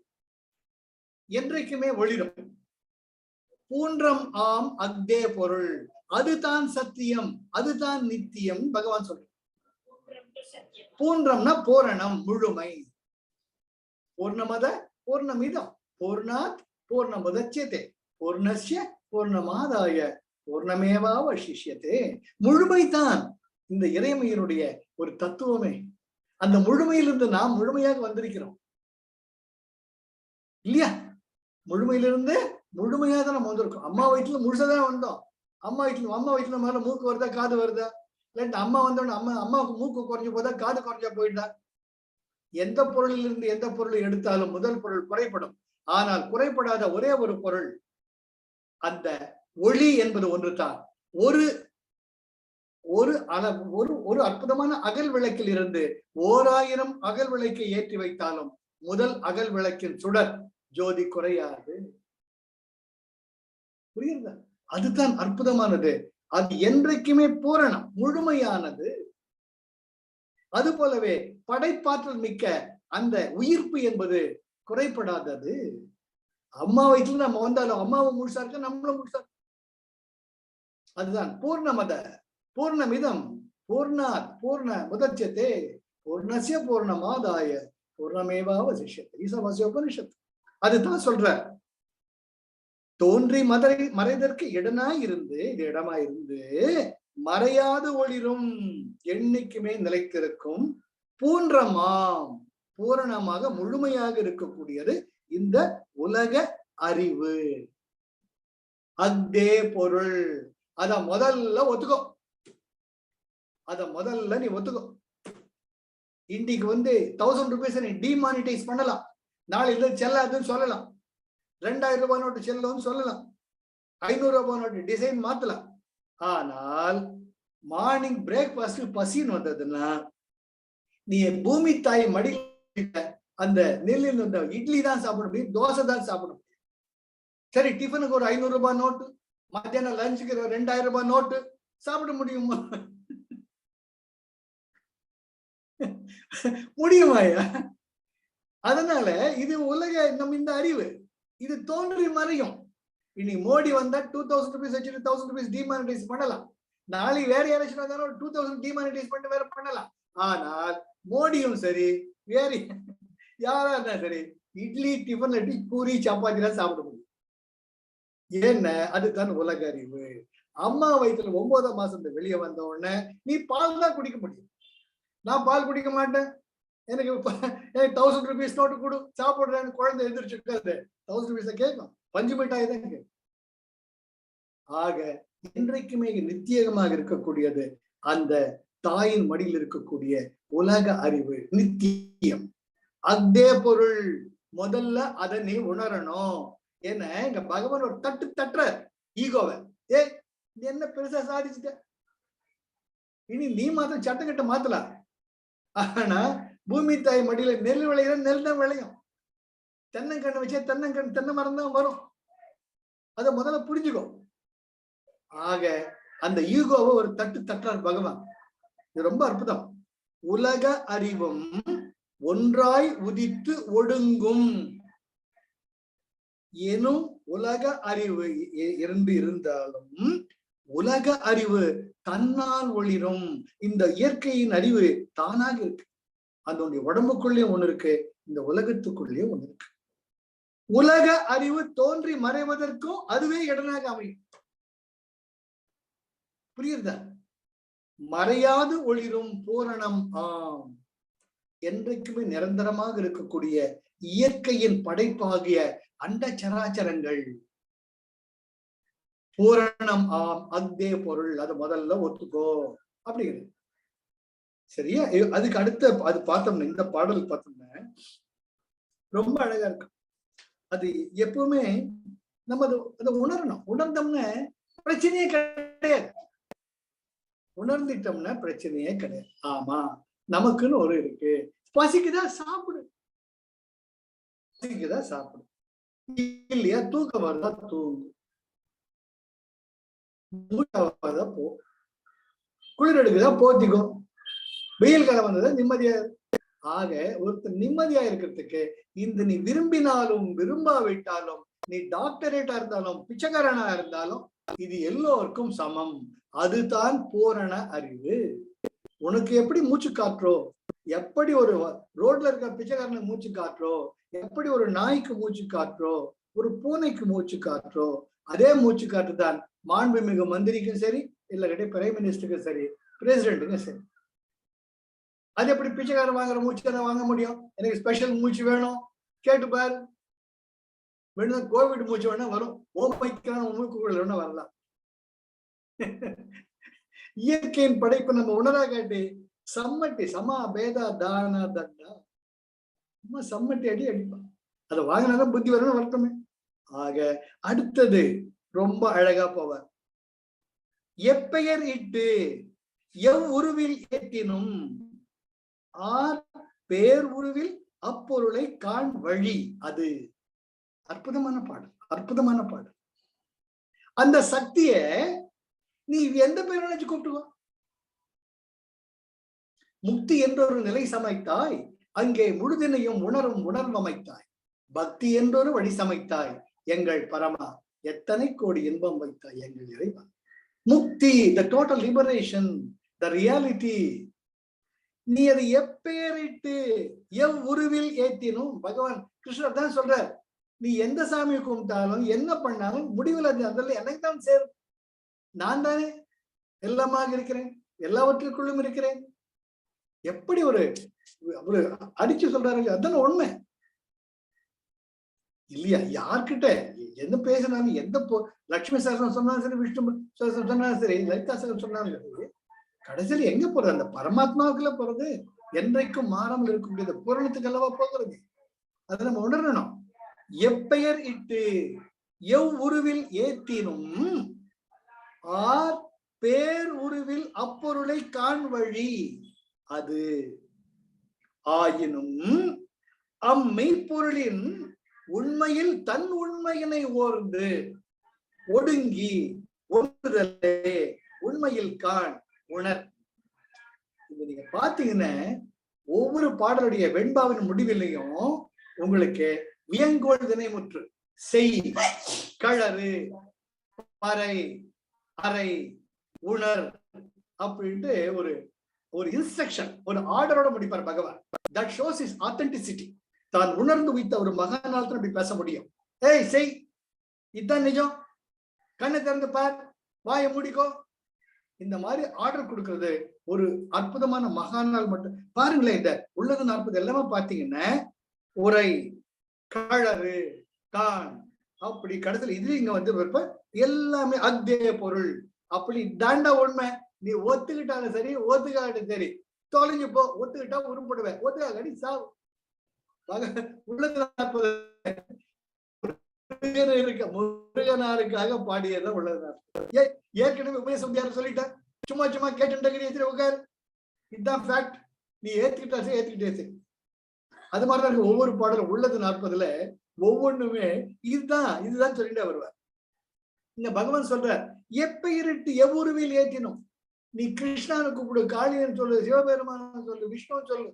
என்றைக்குமே ஒளிரும். பூன்றம் ஆம் அக்தே பொருள், அதுதான் சத்தியம், அதுதான் நித்தியம் பகவான் சொல்ற. பூன்றம்னா பூரணம், முழுமை. பூர்ணமத பூர்ணமிதம் பூர்ணாத் பூர்ணமுதச்யதே பூர்ணஸ்ய பூர்ணமாதாய பூர்ணமேவாவசிஷ்யதே. முழுமைதான் இந்த இறைமையினுடைய ஒரு தத்துவமே. அந்த முழுமையிலிருந்து நாம் முழுமையாக வந்திருக்கிறோம் இல்லையா? முழுமையிலிருந்து முழுமையாக தான் நம்ம வந்திருக்கோம். அம்மா வயிற்றுல முழுசதான் வந்தோம். அம்மா வயிற்றுல மேல மூக்கு வருதா, காது வருதா? இல்லாட்டி அம்மா வந்தோடனே அம்மாவுக்கு மூக்கு குறைஞ்சு போதா, காது குறைஞ்சா போயிட்டா? எந்த பொருளிலிருந்து எந்த பொருளை எடுத்தாலும் முதல் பொருள் குறைப்படும். ஆனால் குறைப்படாத ஒரே ஒரு பொருள் அந்த ஒளி என்பது ஒன்று தான். ஒரு அற்புதமான அகல் விளக்கில் இருந்து 1000 அகல் விளக்கை ஏற்றி வைத்தாலும் முதல் அகல் விளக்கின் சுடர் ஜோதி குறையாது. புரியுதா? அதுதான் அற்புதமானது. அது என்றைக்குமே பூரணம், முழுமையானது. அது போலவே படைப்பாற்றல் மிக்க அந்த உயிர்ப்பு என்பது குறைபடாதது. அம்மா வயிற்றுல நம்ம வந்தாலும் அம்மாவும் முழுசா இருக்க, நம்மளும் முழுசா. அதுதான் பூர்ணமத பூர்ணமிதம் பூர்ணாத் பூர்ண முதட்சதே பூர்ணஸ்ய பூர்ணமாதாய பூர்ணமேவாவசிஷ்யதே. ஈசாவாஸ்ய உபனிஷத் அதுதான் சொல்ற. தோன்றி மறைதற்கு இடமாயிருந்து மறையாது ஒளிரும், என்னைக்குமே நிலைத்திருக்கும், பூன்றமாம் பூரணமாக முழுமையாக இருக்கக்கூடியது இந்த உலக அறிவு. அக்தே பொருள். அத முதல்ல ஒத்துக்கோ. நீ ஒத்துக்கோ. இன்னைக்கு 1000 rupees நீ டிமானிட்டைஸ் பண்ணலாம். நாளைக்கு செல்லாதுன்னு சொல்லலாம். 2000 ரூபாய் நோட்டு செல்லும் சொல்லலாம். 500 ரூபாய் நோட்டு டிசைன் மாத்தலாம். ஆனால் மார்னிங் பிரேக்ஃபாஸ்ட் பசின்னு வந்ததுன்னா நீ பூமி தாய் மடியில அந்த நெல்லில் வந்த இட்லி தான் சாப்பிட முடியும், தோசை தான் சாப்பிட முடியும். சரி, டிஃபனுக்கு ஒரு 500 ரூபாய் நோட்டு, மத்தியானம் லஞ்சுக்கு 2000 ரூபாய் நோட்டு சாப்பிட முடியுமா? முடியுமாயா? அதனால இது உலக நம்ம இந்த அறிவு இது தோன்றி மறையும். இனி மோடி வந்தா 2000 rupees வச்சுட்டு 1000 rupees டிமானிட்டைஸ் பண்ணலாம். நாளை வேற யாராச்சும் வந்தாலும் 2000 டிமானிட்டைஸ் பண்ணிட்டு வேற பண்ணலாம். ஆனால் மோடியும் சரி வேற யாரா இருந்தா சரி இட்லி டிஃபன் லட்டி பூரி சப்பாத்தி தான் சாப்பிட முடியும். என்ன? அதுதான் உலக அறிவு. அம்மா வயிற்றுல 9ஆம் மாசத்துல வெளியே வந்த உடனே நீ பால் தான் குடிக்க முடியும். நான் பால் குடிக்க மாட்டேன், எனக்கு 1000 rupees நோட்டு கொடு சாப்பிடுறேன்னு குழந்தை எதிர்ச்சிருக்காது. 1000 rupees கேட்கும், பஞ்சு மிட்டாய் தான் கேட்கும். ஆக இன்றைக்குமே நித்தியமாக இருக்கக்கூடியது அந்த தாயின் மடியில் இருக்கக்கூடிய உலக அறிவு நித்தியம். அதே பொருள் முதல்ல அதை நீ உணரணும். என்ன இங்க பகவான் ஒரு தட்டுற ஈகோவை, என்ன பெருசா சாதிச்சுட்ட, இனி நீ மாத்திரம் சட்டக்கட்ட மாத்தலாம். ஆனா பூமி தாய் மடியில நெல் விளையிற நெல் தான் விளையும். தென்னங்கண்ணு வச்சா தென்னை மரம் தான் வரும். அத முதல்ல புரிஞ்சுக்கோ. ஆக அந்த ஈகோவை ஒரு தட்டுறார் பகவான். இது ரொம்ப அற்புதம். உலக அறிவும் ஒன்றாய் உதித்து ஒடுங்கும் எனும் உலக அறிவு இருந்தாலும் உலக அறிவு தன்னால் ஒளிரும். இந்த இயற்கையின் அறிவு தானாக இருக்கு. அதனுடைய உடம்புக்குள்ளே ஒண்ணு இருக்கு, இந்த உலகத்துக்குள்ளே ஒண்ணு இருக்கு. உலக அறிவு தோன்றி மறைவதற்கும் அதுவே இடனாக அமையும். புரியுதா? மறையாது ஒளிரும் பூரணம் ஆம். என்றைக்குமே நிரந்தரமாக இருக்கக்கூடிய இயற்கையின் படைப்பாகிய அண்ட சராச்சரங்கள் பூரணம் ஆம். அக்தே பொருள். அது முதல்ல ஒத்துக்கோ அப்படிங்கிறது. சரியா? அதுக்கு அடுத்த அது பார்த்தோம்னா இந்த பாடல் பார்த்தோம்னா ரொம்ப அழகா இருக்கு. அது எப்பவுமே நம்ம அதை உணரணும். உணர்ந்தோம்னா பிரச்சனையே கிடையாது. உணர்ந்துட்டோம்னா பிரச்சனையே கிடையாது. ஆமா, நமக்குன்னு ஒரு இருக்கு. பசிக்குதான் சாப்பிடு, பசிக்குதான் சாப்பிடு, இல்லையா? தூக்கம் வருதா தூங்கு, போ, குளிர் எடுக்குதா போத்திக்கோ, வெயில் காலம் வந்ததா நிம்மதியா. ஆக ஒருத்தர் நிம்மதியா இருக்கிறதுக்கு இந்த நீ விரும்பினாலும் விரும்பாவிட்டாலும், நீ டாக்டரேட்டா இருந்தாலும் பிச்சைக்காரனா இருந்தாலும், இது எல்லோருக்கும் சமம். அதுதான் பூரண அறிவு. உனக்கு எப்படி மூச்சு காற்றோ, எப்படி ஒரு ரோட்ல இருக்க பிச்சைக்காரனுக்கு மூச்சு காற்றோ, எப்படி ஒரு நாய்க்கு மூச்சு காற்றோ, ஒரு பூனைக்கு மூச்சு காற்றோ, அதே மூச்சு காற்று தான் மாண்புமிகு மந்திரிக்கும் சரி, இல்ல பிரைம் மினிஸ்டருக்கும் சரி, பிரசிடென்ட்டுக்கும் சரி. அது எப்படி பிச்சைக்காரன் வாங்குற மூச்சு வாங்க முடியும்? எனக்கு ஸ்பெஷல் மூச்சு வேணும் கேட்டு பாரு. வேணும் கோவிட் மூச்சு வேணா வரும், ஓமைக்கான மூக்குகள் வேணா வரலாம். இயற்கையின் படைப்பு நம்ம உணரா காட்டி சம்மட்டி சமா பேதா தான தண்டா சம்மட்டி அடி அடிப்பான். அதை வாங்கினாதான் புத்தி வரணும், வரட்டுமே. ஆக அடுத்தது ரொம்ப அழகா போவார். எப்பெயர் இட்டு எவ் உருவில் ஏற்றினும் ஆர் பேர் உருவில் அப்பொருளை காண் வழி அது. அற்புதமான பாடல், அற்புதமான பாடல். அந்த சக்திய நீ எந்த பேர் நினைச்சு கூப்பிட்டுக்கோ. முக்தி என்றொரு நிலை சமைத்தாய், அங்கே முழுதினையும் உணரும் உணர்வு அமைத்தாய். பக்தி என்றொரு வழி சமைத்தாய், எங்கள் பரமா எத்தனை கோடி இன்பம் வைத்தாய் எங்கள் இறைவா. முக்தி, the total liberation, the reality. நீ அதை எப்பேரிட்டு எவ்வுருவில் ஏத்தினும், பகவான் கிருஷ்ணர் தான் சொல்றார், நீ எந்த சாமியை கும்பிட்டாலும் என்ன பண்ணாலும் முடிவில் அதில் எனக்கு தான் சேரும். நான் தானே எல்லாமாக இருக்கிறேன், எல்லாவற்றுக்குள்ளும் இருக்கிறேன். எப்படி ஒரு அடிச்சு சொல்றாரு, அதுதான் உண்மை இல்லையா? யார்கிட்ட என்ன பேசினாலும், எந்த லட்சுமி சாஸ்திரம் சொன்னாலும் சரி, விஷ்ணு சாஸ்திரம் சொன்னாலும் சரி, லலிதா சாஸ்திரம் சொன்னாலும் சரி, கடைசியில் எங்க போறது? அந்த பரமாத்மாவுக்குள்ள போறது. என்றைக்கும் மாறாமல் இருக்கக்கூடிய பூரணத்துக்கு அல்லவா போகிறது. அதை நம்ம உணரணும். எப்பெயர் இட்டு எவ்வுருவில் ஏத்தினும் ஆர் பேர் உருவில் அப்பொருளை காண் வழி அது. ஆயினும் அம்மெய்ப்பொருளின் உண்மையில் தன் உண்மையினை ஓர்ந்து ஒடுங்கி ஒன்றுதலே உண்மையில் காண் உணர். இது நீங்க பாத்தீங்கன்னா ஒவ்வொரு பாடலுடைய வெண்பாவின் முடிவிலையும் உங்களுக்கு வியங்கோள் தினைமுற்று, செய், களறு, பறை, அறை, உணர் அப்படின்ட்டு ஒரு ஒரு இன்ஸ்ட்ரக்ஷன், ஒரு ஆர்டரோட முடிப்பார் பகவான். That shows is authenticity. தான் உணர்ந்து வைத்த ஒரு மகானால் தான் அப்படி பேச முடியும். ஏய் செய், இதுதான் நிஜம், கண்ணை திறந்து பார், வாயை மூடிக்கோ, இந்த மாதிரி ஆர்டர் கொடுக்கிறது ஒரு அற்புதமான மகானால் மட்டும். பாருங்களேன், இந்த உள்ளது 40 எல்லாமே பாத்தீங்கன்னா உரை, களறு, கான், அப்படி கடைசியில் இது இங்க வந்து எல்லாமே அத்தே பொருள். அப்படி தாண்டா உண்மை. நீ ஒத்துக்கிட்டாலும் சரி, ஒத்துக்காட்டும் சரி, தொலைஞ்சு போ. ஒத்துக்கிட்டா உருப்படுவேன், ஒத்துக்காடி சாவு. உள்ளது 40 முருகனாருக்காக பாடியதான் உள்ளது. ஏற்கனவே உபதேசம் சொல்லிட்டேன், சும்மா சும்மா கேட்டு உட்காரு. இதுதான் ஃபேக்ட். நீ ஏத்துக்கிட்டா சரி, ஏத்துக்கிட்டே சரி. அது மாதிரிதான் ஒவ்வொரு பாடலும் உள்ளது 40ல ஒவ்வொன்றுமே இதுதான் சொல்லிட்டே வருவார். இங்க பகவான் சொல்ற, எப்பெயரிட்டு எவ்வுருவில் ஏற்றினும். நீ கிருஷ்ணானு கூப்பிடு, காளியன் சொல்லு, சிவபெருமான சொல்லு, விஷ்ணு சொல்லு,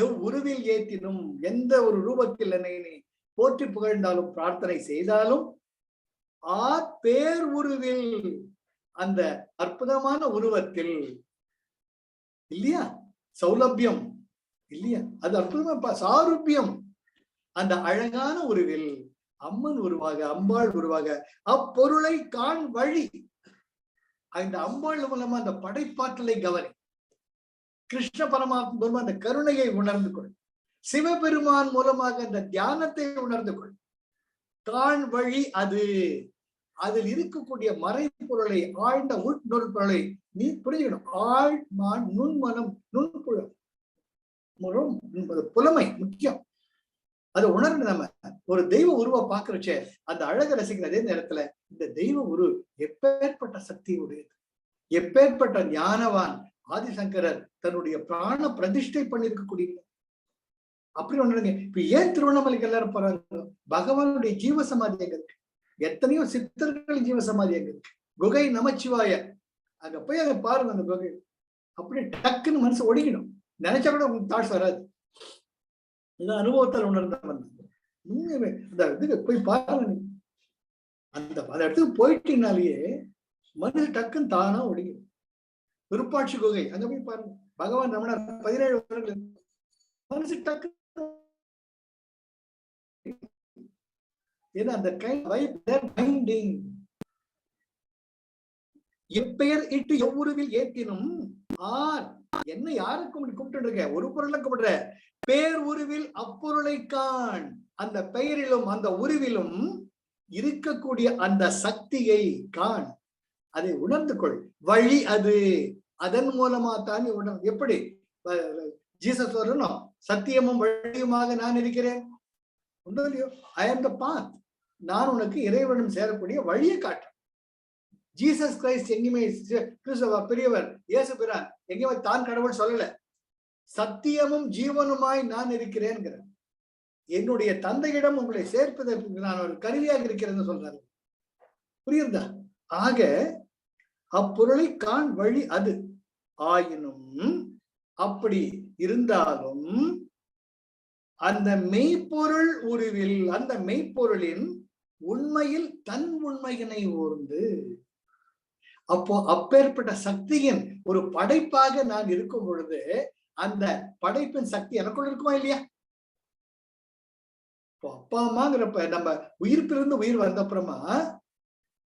எவ்வுருவில் ஏற்றினும், எந்த ஒரு ரூபத்தில் என்னை நீ போற்றி புகழ்ந்தாலும் பிரார்த்தனை செய்தாலும், பேர் உருவில், அந்த அற்புதமான உருவத்தில் இல்லையா, சௌலபியம் இல்லையா, அது அற்புதமா சாருபியம், அந்த அழகான உருவில் அம்மன் உருவாக, அம்பாள் உருவாக அப்பொருளை காண் வழி. அந்த அம்பாள் மூலமா அந்த படைப்பாற்றலை கவனி. கிருஷ்ண பரமாத்மா அந்த கருணையை உணர்ந்து கொள். சிவபெருமான் மூலமாக அந்த தியானத்தை உணர்ந்து கொள். காண் வழி அது. அதில் இருக்கக்கூடிய மறைப்பொருளை, ஆழ்ந்த உட்நொருப்பொருளை நீ புரிஞ்சுக்கணும். ஆழ் மான் நுண்மனம் நுண்புலம், புலமை முக்கியம். அதை உணர்ந்து நம்ம ஒரு தெய்வ உருவ பாக்குறச்சே அந்த அழக ரசிக்கிற அதே நேரத்துல இந்த தெய்வ உரு எப்பேற்பட்ட சக்தி உடையது, எப்பேற்பட்ட ஞானவான். ஆதிசங்கரர் தன்னுடைய பிராண பிரதிஷ்டை பண்ணிருக்கக்கூடிய அப்படி ஒண்ணுங்க. இப்ப ஏன் திருவண்ணாமலைக்கு எல்லாரும் போறாங்க? பகவானுடைய ஜீவசமாதி அங்க இருக்கு. எத்தனையோ சித்தர்கள் ஜீவசமாதி அங்க இருக்கு. குகை நமச்சிவாய, அங்க போய் அங்க பாருங்க. அந்த குகை அப்படி டக்குன்னு மனசு ஒடுங்கிடும். நினைச்சா கூட உங்களுக்கு தாட்ஸ் வராது. இந்த அனுபவத்தால் உணர்ந்த இதுக்கு போய் பாருங்க. அந்த இடத்துக்கு போயிட்டீங்கனாலேயே மனசு டக்குன்னு தானா ஒடுங்கிடும். விருப்பாட்சி குகை அங்க போய் பாருங்க. பகவான் ரமணர் 17 வருடங்கள் மனசு டக்கு. ஏன்னா அந்த எப்பெயர் இட்டு எவ்வுருவில் ஏற்றினும் என்ன யாருக்கு கூப்பிட்டு இருக்க? ஒரு பொருளை கூப்பிடுற. பேர் உருவில் அப்பொருளை காண். அந்த பெயரிலும் அந்த உருவிலும் இருக்கக்கூடிய அந்த சக்தியை காண். அதை உணர்ந்து கொள். வழி அது. அதன் மூலமா தான் நீ உணர். எப்படி ஜீசஸ் வரணும், சத்தியமும் வழியுமாக நான் இருக்கிறேன். ஒன்றும் இல்லையோ, ஐ ஆம் த பாத். நான் உனக்கு இறைவனும் சேரக்கூடிய வழியை காட்டுறேன். ஜீசஸ் கிரைஸ்ட் எங்கேயுமே பெரியவர் இயேசு பிரான் எங்கேயுமே தான் கடவுள் சொல்லல. சத்தியமும் ஜீவனுமாய் நான் இருக்கிறேன். என்னுடைய தந்தையிடம் உங்களை சேர்ப்பதற்கு நான் ஒரு கருவியாக இருக்கிறேன்னு சொல்றாரு. புரியுதா? ஆக அப்பொருளை காண் வழி அது ஆயினும், அப்படி இருந்தாலும் அந்த மெய்ப்பொருள் உருவில் அந்த மெய்ப்பொருளின் உண்மையில் தன் உண்மையினை ஓர்ந்து, அப்போ அப்பேற்பட்ட சக்தியின் ஒரு படைப்பாக நான் இருக்கும் பொழுது அந்த படைப்பின் சக்தி எனக்குள்ள இருக்குமா இல்லையா? இப்போ அப்பா அம்மாங்கிறப்ப நம்ம உயிர்ப்பிலிருந்து உயிர் வந்த அப்புறமா,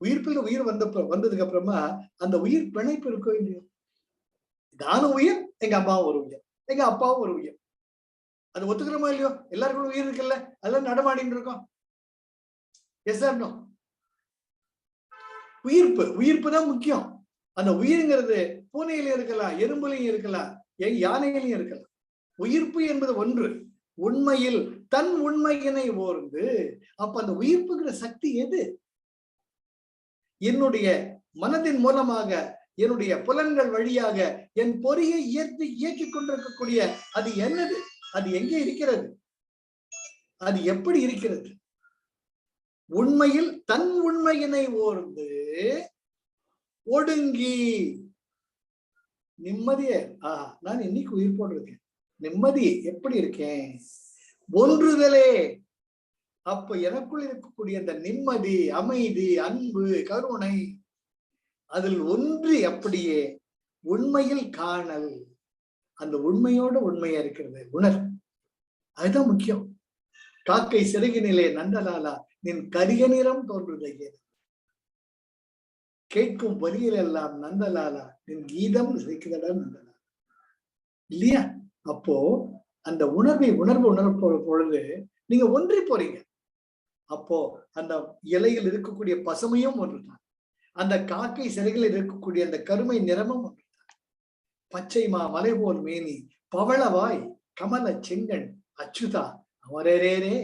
உயிர்ப்பிலிருந்து உயிர் வந்ததுக்கு அப்புறமா அந்த உயிர் பிணைப்பு இருக்கோ இல்லையோ? நானும் உயிர், எங்க அம்மாவும் ஒரு உயிர், எங்க அப்பாவும் ஒரு உயிர். அது ஒத்துக்கிறோமா இல்லையோ? எல்லாருக்கும் உயிர் இருக்குல்ல, அதெல்லாம் நடமாடின்னு இருக்கோம். Yes or no? உயிர்ப்பு தான் முக்கியம். அந்த உயிர்ங்கிறது பூனையிலும் இருக்கலாம், எறும்புலையும் இருக்கலாம், யானையிலையும் இருக்கலாம். உயிர்ப்பு என்பது ஒன்று. உண்மையில் தன் உண்மையினை ஓர்ந்து, அப்ப அந்த உயிர்ப்புங்கிற சக்தி எது? என்னுடைய மனதின் மூலமாக, என்னுடைய புலன்கள் வழியாக என் பொறியை இயக்கிக் கொண்டிருக்கக்கூடிய அது என்னது? அது எங்கே இருக்கிறது? அது எப்படி இருக்கிறது? உண்மையில் தன் உண்மையினை ஓர்ந்து ஒடுங்கி நிம்மதியே. நான் இன்னைக்கு உயிர் போட்டிருக்கேன், நிம்மதி எப்படி இருக்கேன்? ஒன்றுதலே. அப்ப எனக்குள் இருக்கக்கூடிய அந்த நிம்மதி, அமைதி, அன்பு, கருணை, அதில் ஒன்று அப்படியே உண்மையில் காணல். அந்த உண்மையோட உண்மையா இருக்கிறது உணர். அதுதான் முக்கியம். காக்கை சிறகினிலே நந்தலாலா நின் கரிய நிறம் தோன்றுதையே, கேட்கும் வரியில் எல்லாம் நந்தலாலா நின் கீதம் சிரிக்கிறதா நந்தலாலா, இல்லையா? அப்போ அந்த உணர்வு பொழுது நீங்க ஒன்றி போறீங்க. அப்போ அந்த இலையில் இருக்கக்கூடிய பசுமையும் ஒன்றுதான், அந்த காக்கை சிறைகளில் இருக்கக்கூடிய அந்த கருமை நிறமும் ஒன்றுதான். பச்சை மா மலை போல் மேனி, பவளவாய் கமல செங்கண் அச்சுதா அமரரேரே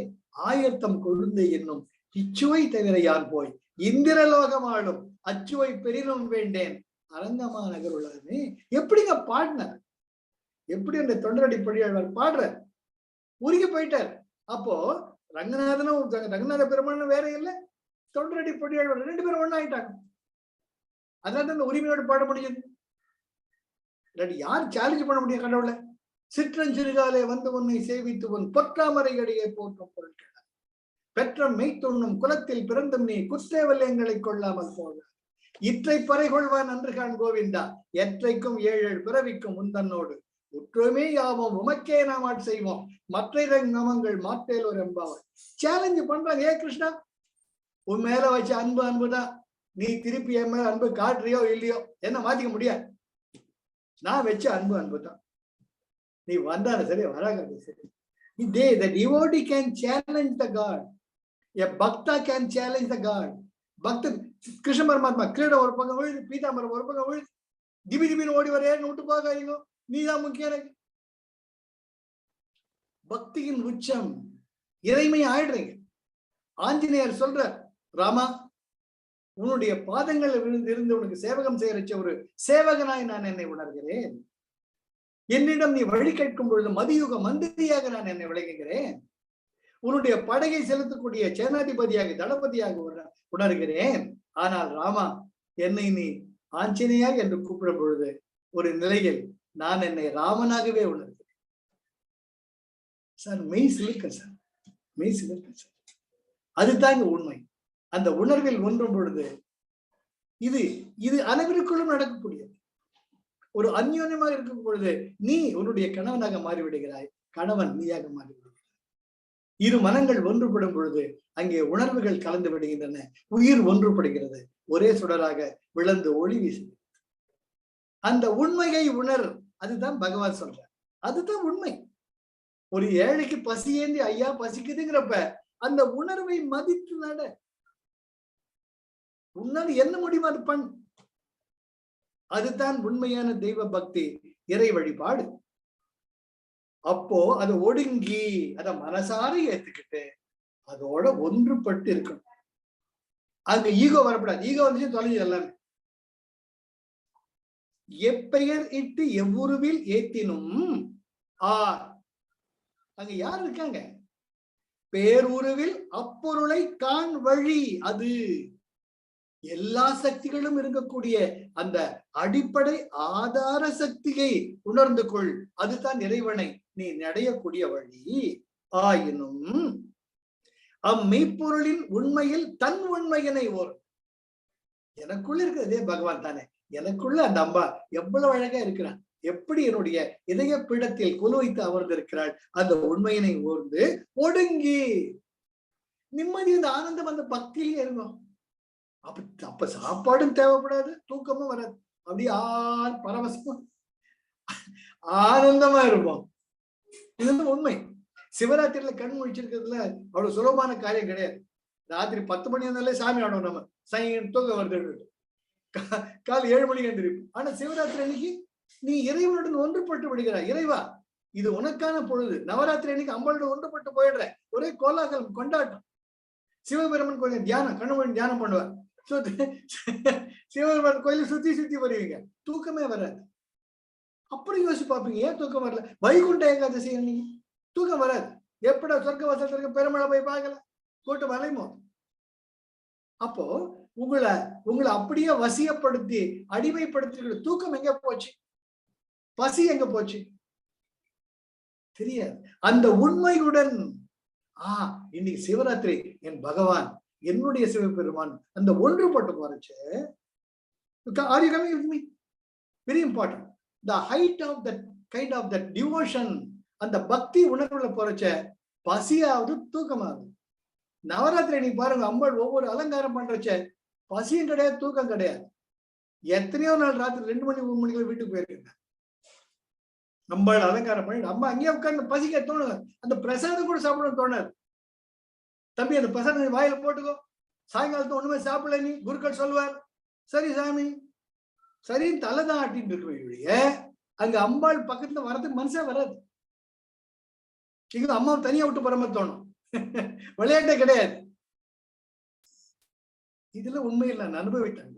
ஆயத்தம் கொழுந்து என்னும் இச்சுவை தவிர யார் போய் இந்திரலோகம் ஆளும் அச்சுவை பெரினும் வேண்டேன் அரங்கமா நகருள்ளதுமே. எப்படிங்க பாடினார்? எப்படி அந்த தொண்டரடி பொழியாளர் பாடுறார்? உருகி போயிட்டார். அப்போ ரங்கநாதனும் ரங்கநாத பெருமானும் வேற இல்லை, தொண்டரடி பொழியாளர் ரெண்டு பேரும் ஒண்ணா ஆயிட்டாங்க. அதனால அந்த உரிமையோடு பாட முடியுது. யார் சேலஞ்ச் பண்ண முடியும் கடவுளை? சிற்றஞ்சிறுகாலே வந்து உன்னை சேவித்து உன் பொற்றாமரையடியை போற்றும் பொருட்கள் பெற்ற மெய்த்தொன்னும் குலத்தில் பிறந்தும் நீ குற்றவல்யங்களை கொள்ளாமல் போக இற்றை பறை கொள்வான் நன்று காண் கோவிந்தா எற்றைக்கும் 7 பிறவிக்கும் முந்தன்னோடு உற்றுமே யாவோம் உமக்கே நாம் ஆட் செய்வோம் மற்ற நமங்கள் மாற்றேல் ஒரு என்பாவை சேலஞ்சு பண்றாங்க. ஏ கிருஷ்ணா, உன் மேல வச்ச அன்புதான், நீ திருப்பி என் மேல அன்பு காட்டுறியோ இல்லையோ என்ன மாத்திக்க முடியாது. நான் வச்ச அன்பு தான். நீ வந்தாலும் சரி வராது சரி. The devotee can challenge the God. A bhakta can challenge the God. பக்த கிருஷ்ண பரமாத்மா கிரீடம் ஒரு பக்கம் விழுது, பீதாம்பரம் ஒரு பக்கம் விழுது, திபின்னு ஓடி வர விட்டு போகாதீங்க, நீதான் முக்கியம் எனக்கு. பக்தியின் உச்சம் இறைமை ஆயிடுறீங்க. ஆஞ்சநேயர் சொல்ற, ராமா உன்னுடைய பாதங்கள் விழுந்து இருந்து உனக்கு சேவகம் செய்யறச்ச ஒரு சேவகனாய் நான் என்னை உணர்கிறேன். என்னிடம் நீ வழி கேட்கும் பொழுது மதியுக மந்திரியாக நான் என்னை விளங்குகிறேன். உன்னுடைய படையை செலுத்தக்கூடிய சேனாதிபதியாக தளபதியாக உணர்கிறேன். ஆனால் ராமா, என்னை நீ ஆஞ்சநேயா என்று கூப்பிடும் பொழுது ஒரு நிலையில் நான் என்னை ராமனாகவே உணர்கிறேன். சார் மெய் சிலிர்க்க சார், மெய் சிலிர்க்க சார். அதுதான் உண்மை. அந்த உணர்வில் ஒன்றும் பொழுது இது அனைவருக்குள்ளும் நடக்கக்கூடியது. ஒரு அந்யோன்யமாக இருக்கும் பொழுது நீ உன்னுடைய கணவனாக மாறிவிடுகிறாய், கணவன் நீயாக மாறிவிடுகிறாய். இரு மனங்கள் ஒன்றுபடும் பொழுது அங்கே உணர்வுகள் கலந்து விடுகின்றன, உயிர் ஒன்றுபடுகிறது, ஒரே சுடராக விளந்து ஒளி வீசுகிறது. அந்த உண்மையை உணர். அதுதான் பகவான் சொல்றார். அதுதான் உண்மை. ஒரு ஏழைக்கு பசி ஏந்தி ஐயா பசிக்குதுங்கிறப்ப அந்த உணர்வை மதித்து நட. உன்னால என்ன முடியுமா அது பண்ணு. அதுதான் உண்மையான தெய்வ பக்தி, இறை வழிபாடு. அப்போ அது ஒடுங்கி அத மனசார ஏத்துக்கிட்டு அதோட ஒன்றுபட்டு இருக்கணும். அங்க ஈகோ வரப்படாது. ஈகோ வந்துச்சு தொலைஞ்சு எல்லாமே. எப்பெயர் இட்டு எவ்வுருவில் ஏத்தினும் ஆர். அங்க யார் இருக்காங்க? பேருருவில் அப்பொருளை காண் வழி அது. எல்லா சக்திகளும் இருக்கக்கூடிய அந்த அடிப்படை ஆதார சக்தியை உணர்ந்து கொள். அதுதான் இறைவனை நீ நடையக்கூடிய வழி. ஆயினும் அம்மெய்ப்பொருளின் உண்மையில் தன் உண்மையினை ஓர். எனக்குள்ள இருக்கிறதே பகவான் தானே. எனக்குள்ள அந்த அம்மா எவ்வளவு அழகா இருக்கிறான், எப்படி என்னுடைய இதய பீடத்தில் குலுவைத்து அமர்ந்திருக்கிறாள். அந்த உண்மையினை ஓர்ந்து ஒடுங்கி நிம்மதி, இந்த ஆனந்தம் அந்த பக்தியிலே இருக்கும். அப்ப சாப்பாடும் தேவைப்படாது, தூக்கமும் வராது. அப்படியே பரவசமா ஆனந்தமா இருப்போம். இதுதான் உண்மை. சிவராத்திரியில கண் முழிச்சிருக்கிறதுல அவ்வளவு சுலபமான காரியம் கிடையாது. ராத்திரி 10 மணி இருந்தாலே சாமி ஆடும். நம்ம தூக்கம் வருது, காலை 7 மணிக்கு எழுந்திருப்போம். ஆனா சிவராத்திரி அன்னைக்கு நீ இறைவனுடன் ஒன்றுபட்டு விடுகிறாய். இறைவா, இது உனக்கான பொழுது. நவராத்திரி அன்னைக்கு அம்பாளுடன் ஒன்றுபட்டு போயிடுற. ஒரே கோலாகலம், கொண்டாட்டம். சிவபெருமன் கோயில் தியானம், கண்ணு தியானம் பண்ணுவார். சிவபெருமன் கோயில சுத்தி சுத்தி வருவீங்க, தூக்கமே வராது. அப்புறம் யோசிச்சு பார்ப்பீங்க, ஏன் தூக்கம் வரல? வைகுண்ட ஏகாதசி நீங்க தூக்கம் வராது. எப்படா சொர்க்க வசத்திற்கு பெருமளை போய் பார்க்கல, கூட்டம் அலைமோ. அப்போ உங்களை அப்படியே வசியப்படுத்தி அடிமைப்படுத்தி தூக்கம் எங்க போச்சு? பசி எங்க போச்சு? தெரியாது. அந்த உண்மையுடன் இன்னைக்கு சிவராத்திரி என் பகவான், என்னுடைய சிவபெருமான், அந்த ஒன்றுபட்டு போறச்சு. Are you coming with me? Very important. The height of that kind of that devotion, அந்த பக்தி உணர்வுல போறச்ச பசியாவது தூக்கமாகுது. நவராத்திரி நீ பாருங்க, அம்பாள் ஒவ்வொரு அலங்காரம் பண்றச்ச பசியும் கிடையாது, தூக்கம் கிடையாது. எத்தனையோ நாள் ராத்திரி 2 மணி 3 மணிக்கு வீட்டுக்கு போயிருக்கேன். அம்பாள் அலங்காரம் பண்ணி அம்மா அங்கேயே உட்காந்து பசிக்க தோணுது. அந்த பிரசாதம் கூட சாப்பிடணும்னு தோணாது. தம்பி, அந்த பிரசாதம் வாயில போட்டுக்கோ, சாயங்காலத்து ஒண்ணுமே சாப்பிடல நீ, குருக்கள் சொல்லுவார். சரி சாமி, சரின்னு தலைதான் ஆட்டின்னு இருக்க. அங்க அம்பாள் பக்கத்துல வரதுக்கு மனசே வராது. இங்க அம்மாவை தனியா விட்டு போற மாதிரி தோணும். விளையாட்டே கிடையாது. இதுல உண்மையில் நான் அனுபவிட்டாங்க.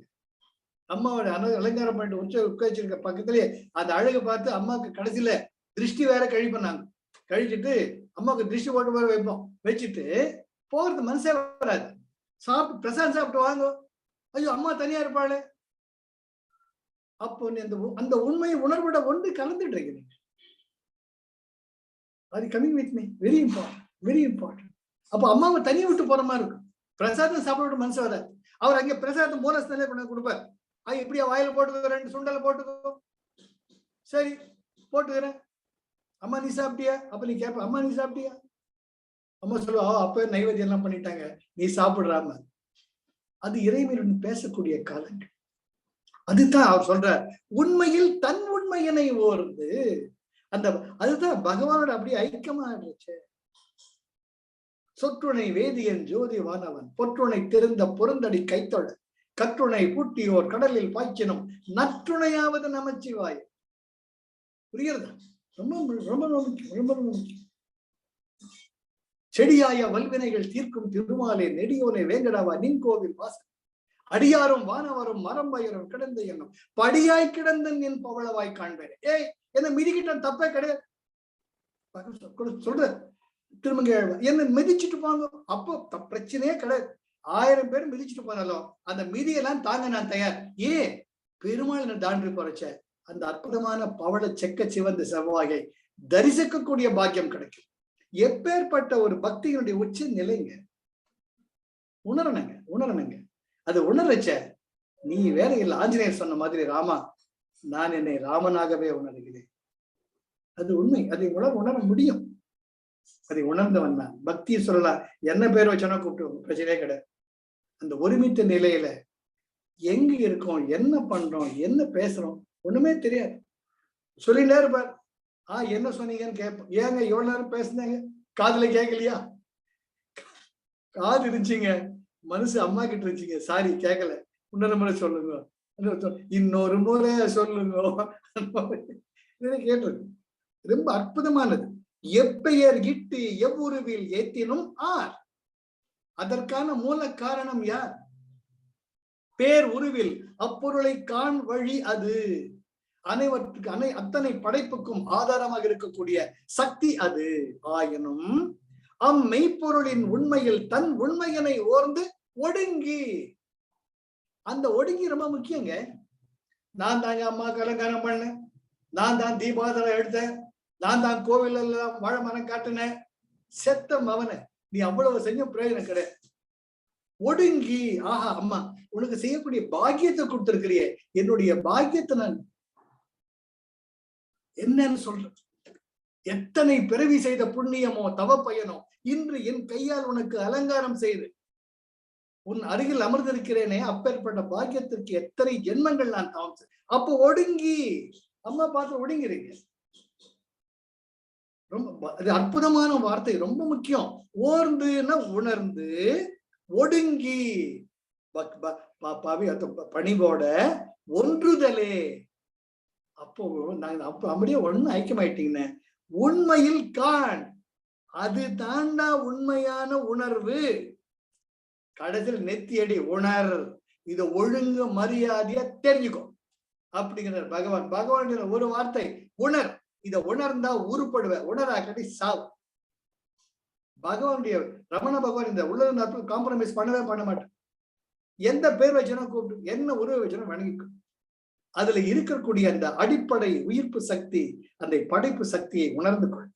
அம்மாவோட அலங்காரம் பண்ணிட்டு உட்காச்சிருக்க பக்கத்திலேயே அந்த அழகை பார்த்து அம்மாவுக்கு கடைசியில திருஷ்டி வேற கழிப்போம். கழிச்சுட்டு அம்மாவுக்கு திருஷ்டி போட்டு வேற வைப்போம். வச்சுட்டு போறது மனசே வராது. சாப்பிட்டு பிரசாதம் சாப்பிட்டு வாங்க, ஐயோ அம்மா தனியா இருப்பாளே. அப்போ அந்த உண்மையை உணர்வோட ஒன்று கலந்துட்டு இருக்கு. அது coming with me, very important, very important. அப்போ அம்மாவை தனியா விட்டு போற மாதிரி இருக்கும். பிரசாதம் சாப்பிட மனசு வராது. அவர் அங்கே பிரசாதம் போனஸ் தானே கொண்டு கொடுப்பார். எப்படியா வாயில போட்டுக்கோ, 2 சுண்டலை போட்டுக்கோ. சரி போட்டுக்கிறேன். அம்மா நீ சாப்பிட்டியா? அப்ப நீ கேட்ப, அம்மா நீ சாப்பிட்டியா? அம்மா சொல்லுவா, அப்ப நைவேத்தியம் எல்லாம் பண்ணிட்டாங்க, நீ சாப்பிடுறாம. அது இறைவனுடன் பேசக்கூடிய காலங்கள். அதுதான் அவர் சொல்ற, உண்மையில் தன் உண்மையினை ஓர்ந்து. அதுதான் பகவானோட அப்படியே ஐக்கியமா இருந்துச்சு. சொற்றுணை வேதியன் ஜோதி வானவன், பொற்றுணை தெரிந்த பொருந்தடி கைத்தொழ, கற்றுணை பூட்டியோர் கடலில் பாய்ச்சினும் நற்றுணையாவது நமச்சிவாய். புரியுறதா? ரொம்ப ரொம்ப ரொம்ப முக்கியம். செடியாய வல்வினைகள் தீர்க்கும் திருமாலே நெடியோனே வேங்கடாவா நின் கோவில் வாசல், அடியாரும் வானவரும் மரம் பயிரும் கிடந்த எண்ணம் படியாய் கிடந்தன் என் பவளவாய் காண்பேன். என்ன மிதிக்கிட்ட தப்பே கிடையாது சொல்ற. திருமங்க என்ன மிதிச்சுட்டு போங்க, அப்போ பிரச்சனையே கிடையாது. 1000 பேர் மிதிச்சுட்டு போனாலும் அந்த மிதியெல்லாம் தாங்க நான் தயார். பெருமாள் தாண்டி போறச்ச அந்த அற்புதமான பவள செக்க சிவந்த செவ்வாயை தரிசிக்கக்கூடிய பாக்கியம் கிடைக்கும். எப்பேற்பட்ட ஒரு பக்தியினுடைய உச்ச நிலைங்க. உணரணுங்க. அது உணர்ச்ச நீ வேற இல்லை. ஆஞ்சநேயர் சொன்ன மாதிரி, ராமா நான் என்னை ராமனாகவே உணர்கிறேன். அது உண்மை. அதை உணர முடியும். அதை உணர்ந்தவன் தான். பக்தியை சொல்லலாம், என்ன பேர் வச்சோன்னா கூப்பிட்டு பிரச்சனையே கிடையாது. அந்த ஒருமித்த நிலையில எங்க இருக்கோம், என்ன பண்றோம், என்ன பேசுறோம் ஒண்ணுமே தெரியாது. சொல்லிட்டே இருப்பார். என்ன சொன்னீங்கன்னு கேட்போம். ஏங்க எவ்வளவு நேரம் பேசுனாங்க, காதுல கேட்கலையா? காது இருந்துச்சுங்க, மனசு அம்மா கிட்ட இருந்துச்சுங்க, சாரி கேட்கல, இன்னொரு முறை சொல்லுங்க, இன்னொரு முறை சொல்லுங்க கேட்டிருக்கு. ரொம்ப அற்புதமானது. எப்பெயர் இட்டு எவ்வுருவில் ஏத்தினும் ஆர். அதற்கான மூல காரணம் யார்? பேர் உருவில் அப்பொருளை காண் வழி அது. அனைவற்றுக்கு அத்தனை படைப்புக்கும் ஆதாரமாக இருக்கக்கூடிய சக்தி அது. ஆயினும் அம்மெய்ப்பொருளின் உண்மையில் தன் உண்மையினை ஓர்ந்து ஒடுங்கி, அந்த ஒடுங்கி ரொம்ப முக்கியங்க. நான் தாங்க அம்மாவுக்கு அலங்காரம் பண்ணேன், நான் தான் தீபாவளி எடுத்தேன், நான் தான் கோவில் எல்லாம் வாழை மரம் காட்டினேன். செத்த மவன, நீ அவ்வளவு செஞ்ச பிரயோஜனம் கிடையாது. ஒடுங்கி, ஆஹா அம்மா உனக்கு செய்யக்கூடிய பாக்கியத்தை கொடுத்திருக்கிறியே, என்னுடைய பாக்கியத்தை நான் என்னன்னு சொல்றேன். எத்தனை பிறவி செய்த புண்ணியமோ தவ பயனோ இன்று என் கையால் உனக்கு அலங்காரம் செய்து உன் அருகில் அமர்ந்திருக்கிறேனே, அப்பேற்பட்ட பாக்கியத்திற்கு எத்தனை ஜென்மங்கள் நான் தவம். அப்போ ஒடுங்கி, அம்மா பார்த்து ஒடுங்கிறீங்க. ரொம்ப அது அற்புதமான வார்த்தை, ரொம்ப முக்கியம். ஓர்ந்துன்னா உணர்ந்து, ஒடுங்கி பணிவோட ஒன்றுதலே. அப்போ நாங்க அப்ப அப்படியே ஒண்ணு ஐக்கியமாயிட்டீங்கன்னு உண்மையில் காண், அது தாண்டா உண்மையான உணர்வு. கடைசியில் நெத்தியடி உணர், இத ஒழுங்கு மரியாதையா தெரிஞ்சுக்கோ அப்படிங்கிறார் பகவான். பகவான் ஒரு வார்த்தை உணர், இத உணர்ந்தா உருப்படுவ, உணராக்கடி சாவு. பகவானுடைய ரமண பகவான் இந்த உலக காம்ப்ரமைஸ் பண்ணவே பண்ண மாட்டேன். எந்த பேர் வச்சனோ கூப்பிட்டு, என்ன உருவ வச்சனோ வணங்கிக்கும். அதுல இருக்கக்கூடிய அந்த அடிப்படை உயிர்ப்பு சக்தி, அந்த படைப்பு சக்தியை உணர்ந்து கொள்.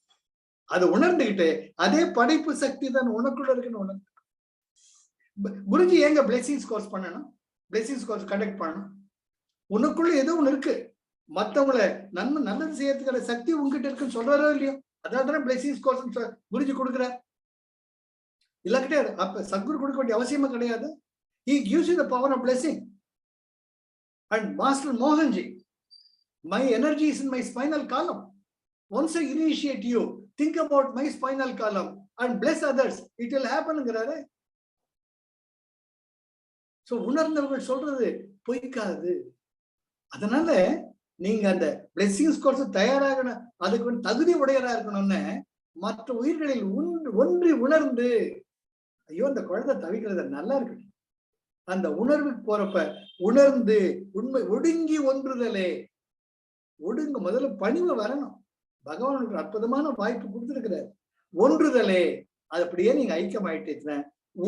அதை உணர்ந்துகிட்டு அதே படைப்பு சக்தி தான் உனக்குள்ள இருக்குன்னு உணர்ந்து. குருஜி ஏங்க பிளெஸிங்ஸ் கோர்ஸ் பண்ணணும், பிளெஸிங்ஸ் கோர்ஸ் கண்டக்ட் பண்ணணும்? உனக்குள்ள ஏதோ ஒண்ணு இருக்கு, மத்தவங்களை நன்மை நல்லது செய்யறதுக்கான சக்தி உங்ககிட்ட இருக்குன்னு சொல்றாரோ இல்லையோ, அதான் பிளெஸிங்ஸ் கோர்ஸ் குருஜி கொடுக்குற. இல்ல கிடையாது, அப்ப சத்குரு கொடுக்க வேண்டிய அவசியமா கிடையாது. He gives you the power of blessing. And Master Mohanji, my energy is in my spinal column. Once I initiate you, think about my spinal column and bless others. It will happen. So உணர்ந்தவர்கள் சொல்றது பொய்க்காது. அதனால நீங்க அந்த blessings course தயாராகணும், அதுக்கு தகுதி உடையரா இருக்கணும்னு மற்ற உயிர்களில் ஒன்றி உணர்ந்து, ஐயோ அந்த குழந்தை தவிக்கிறது நல்லா இருக்கு, அந்த உணர்வுக்கு போறப்ப உணர்ந்து உண்மை ஒடுங்கி ஒன்றுதலே. ஒடுங்க முதல்ல பணிவு வரணும். பகவானுக்கு அற்புதமான வாய்ப்பு கொடுத்திருக்கிறார். ஒன்றுதலே, அது அப்படியே நீங்க ஐக்கியமாயிட்டீங்க.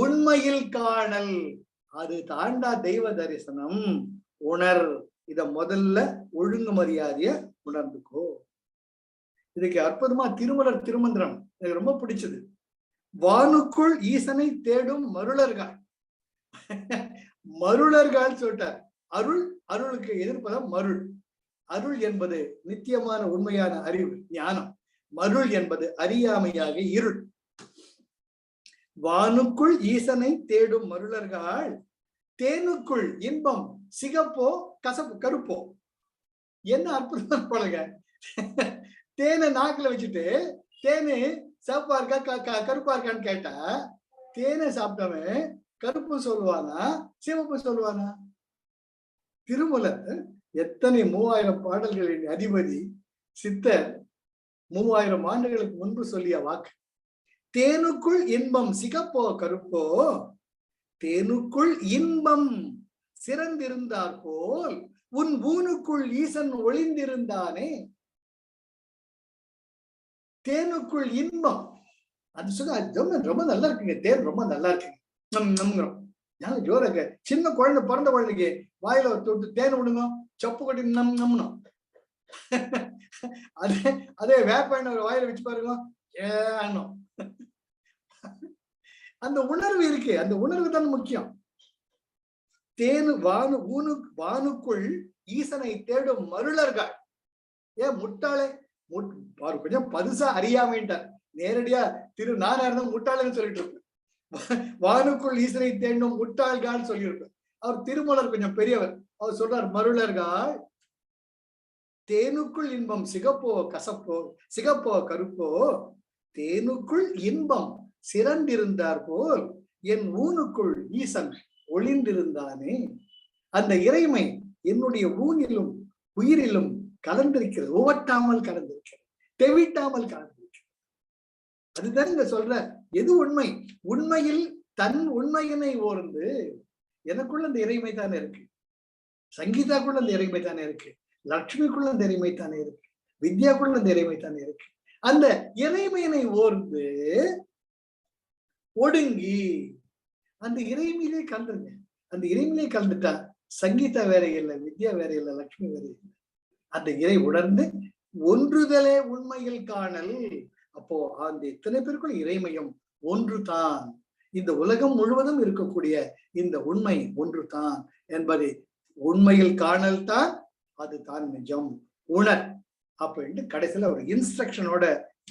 உண்மையில் காணல், அது தாண்டா தெய்வ தரிசனம். உணர், இத முதல்ல ஒழுங்கு மரியாதைய உணர்ந்துக்கோ. இதுக்கு அற்புதமா திருமலர் திருமந்திரம் எனக்கு ரொம்ப பிடிச்சது. வானுக்குள் ஈசனை தேடும் மருளர்கள். மருளர்கள் சொல்லிட்டார். அருள், அருளுக்கு எதிர்ப்பதான் மருள். அருள் என்பது நித்தியமான உண்மையான அறிவு ஞானம். மருள் என்பது அறியாமையாக இருள். வானுக்குள் ஈசனை தேடும் மருளர்கள் தேனுக்குள் இன்பம் சிகப்போ கசப்பு கருப்போ. என்ன அற்புதம் போலங்க. தேனை நாக்குல வச்சுட்டு தேனு சிவப்பா இருக்கா கருப்பா இருக்கான்னு கேட்டா, தேனை சாப்பிட்டவன் கருப்பு சொல்லுவானா சிவப்பு சொல்லுவானா? திருமலர் எத்தனை 3000 பாடல்களின் அதிபதி சித்தர் 3000 ஆண்டுகளுக்கு முன்பு சொல்லிய வாக்கு. தேனுக்குள் இன்பம் சிகப்போ கருப்போ, தேனுக்குள் இன்பம் சிறந்திருந்தார் போல் உன் ஊனுக்குள் ஈசன் ஒளிந்திருந்தானே. தேனுக்குள் இன்பம், அது சொல்ல ரொம்ப நல்லா இருக்குங்க. தேன் ரொம்ப நல்லா இருக்குங்க. ஜோராங்க. சின்ன குழந்தை, பிறந்த குழந்தைக்கு வாயில தொட்டு தேன் விடுங்க, சப்பு கட்டி நம்பணும். அதே வேப்ப ஒரு வாயில வச்சு பாருங்க, ஏன்னும். அந்த உணர்வு இருக்கு, அந்த உணர்வு தான் முக்கியம். தேனு வானுக்குள் ஈசனை தேடும் மருளர்கள். ஏன் முட்டாளே, கொஞ்சம் பதுசா அறியாமைன்ட்டார். நேரடியா நானா இருந்தா முட்டாளன்னு சொல்லிட்டு இருப்பேன். வானுக்குள் ஈசனை தேடும் முட்டாள்கான்னு சொல்லியிருப்பேன். அவர் திருமலர் கொஞ்சம் பெரியவர். அவர் சொல்றார் மருளர்கள் தேனுக்குள் இன்பம் சிகப்போ கசப்போ, சிகப்போ கருப்போ, தேனுக்குள் இன்பம் சிறந்திருந்தார் போல் என் ஊனுக்குள் ஈசன் ஒளிந்திருந்தானே. அந்த இறைமை என்னுடைய ஊனிலும் உயிரிலும் கலந்திருக்கிறது, ஓட்டாமல் கலந்திருக்கிறது, தெவிட்டாமல் கலந்திருக்கிறது. அதுதான் இங்க சொல்ற எது உண்மை. உண்மையில் தன் உண்மையினை ஓர்ந்து, எனக்குள்ள அந்த இறைமை தானே இருக்கு, சங்கீதாக்குள்ள அந்த இறைமை தானே இருக்கு, லட்சுமிக்குள்ள அந்த இறைமை தானே இருக்கு, வித்யாக்குள்ள அந்த இறைமை தானே இருக்கு. அந்த இறைமையினை ஓர்ந்து ஒடுங்கி அந்த இறைமையிலே கலந்துருங்க. அந்த இறைமையிலே கலந்துட்டா சங்கீதா வேற இல்லை, வித்யா வேற இல்லை, லட்சுமி வேற இல்லை. அந்த இறை உணர்ந்து ஒன்றுதலே உண்மையில் காணல். அப்போ அந்த இத்தனை பேருக்குள்ள இறைமையும் ஒன்று தான். இந்த உலகம் முழுவதும் இருக்கக்கூடிய இந்த உண்மை ஒன்று தான் என்பதை உண்மையில் காணல் தான், அது தான் நிஜம், உணர் அப்படின்ட்டு கடைசியில ஒரு இன்ஸ்ட்ரக்ஷனோட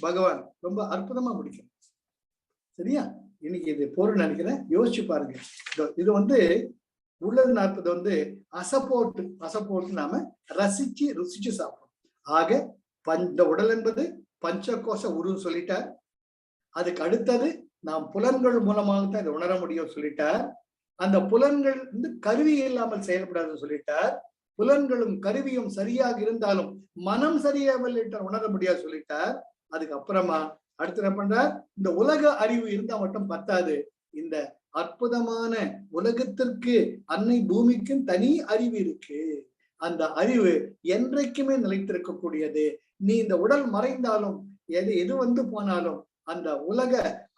பகவான் ரொம்ப அற்புதமா முடிக்கும். சரியா? இன்னைக்கு இது பொருள் நினைக்கிறேன், யோசிச்சு பாருங்க. இது உள்ளது 40 அசப்போட்டு நாம ரசிச்சு ருசிச்சு சாப்பிடும். ஆக இந்த உடல் என்பது பஞ்சகோஷ உருன்னு சொல்லிட்டார். அதுக்கு அடுத்தது நாம் புலன்கள் மூலமாகத்தான் இதை உணர முடியும் சொல்லிட்டார். அந்த புலன்கள் கருவி இல்லாமல் செயல்படாதுன்னு சொல்லிட்டார். புலன்களும் கருவியும் சரியாக இருந்தாலும் மனம் சரியாமல் உணர முடியாது சொல்லிட்டார். அதுக்கப்புறமா அடுத்து என்ன பண்றார், இந்த உலக அறிவு இருந்தா மட்டும் பத்தாது, இந்த அற்புதமான உலகத்திற்கு அன்னை பூமிக்கும் தனி அறிவு இருக்கு. அந்த அறிவு என்றைக்குமே நிலைத்திருக்கக்கூடியது. நீ இந்த உடல் மறைந்தாலும் எது போனாலும் அந்த உலக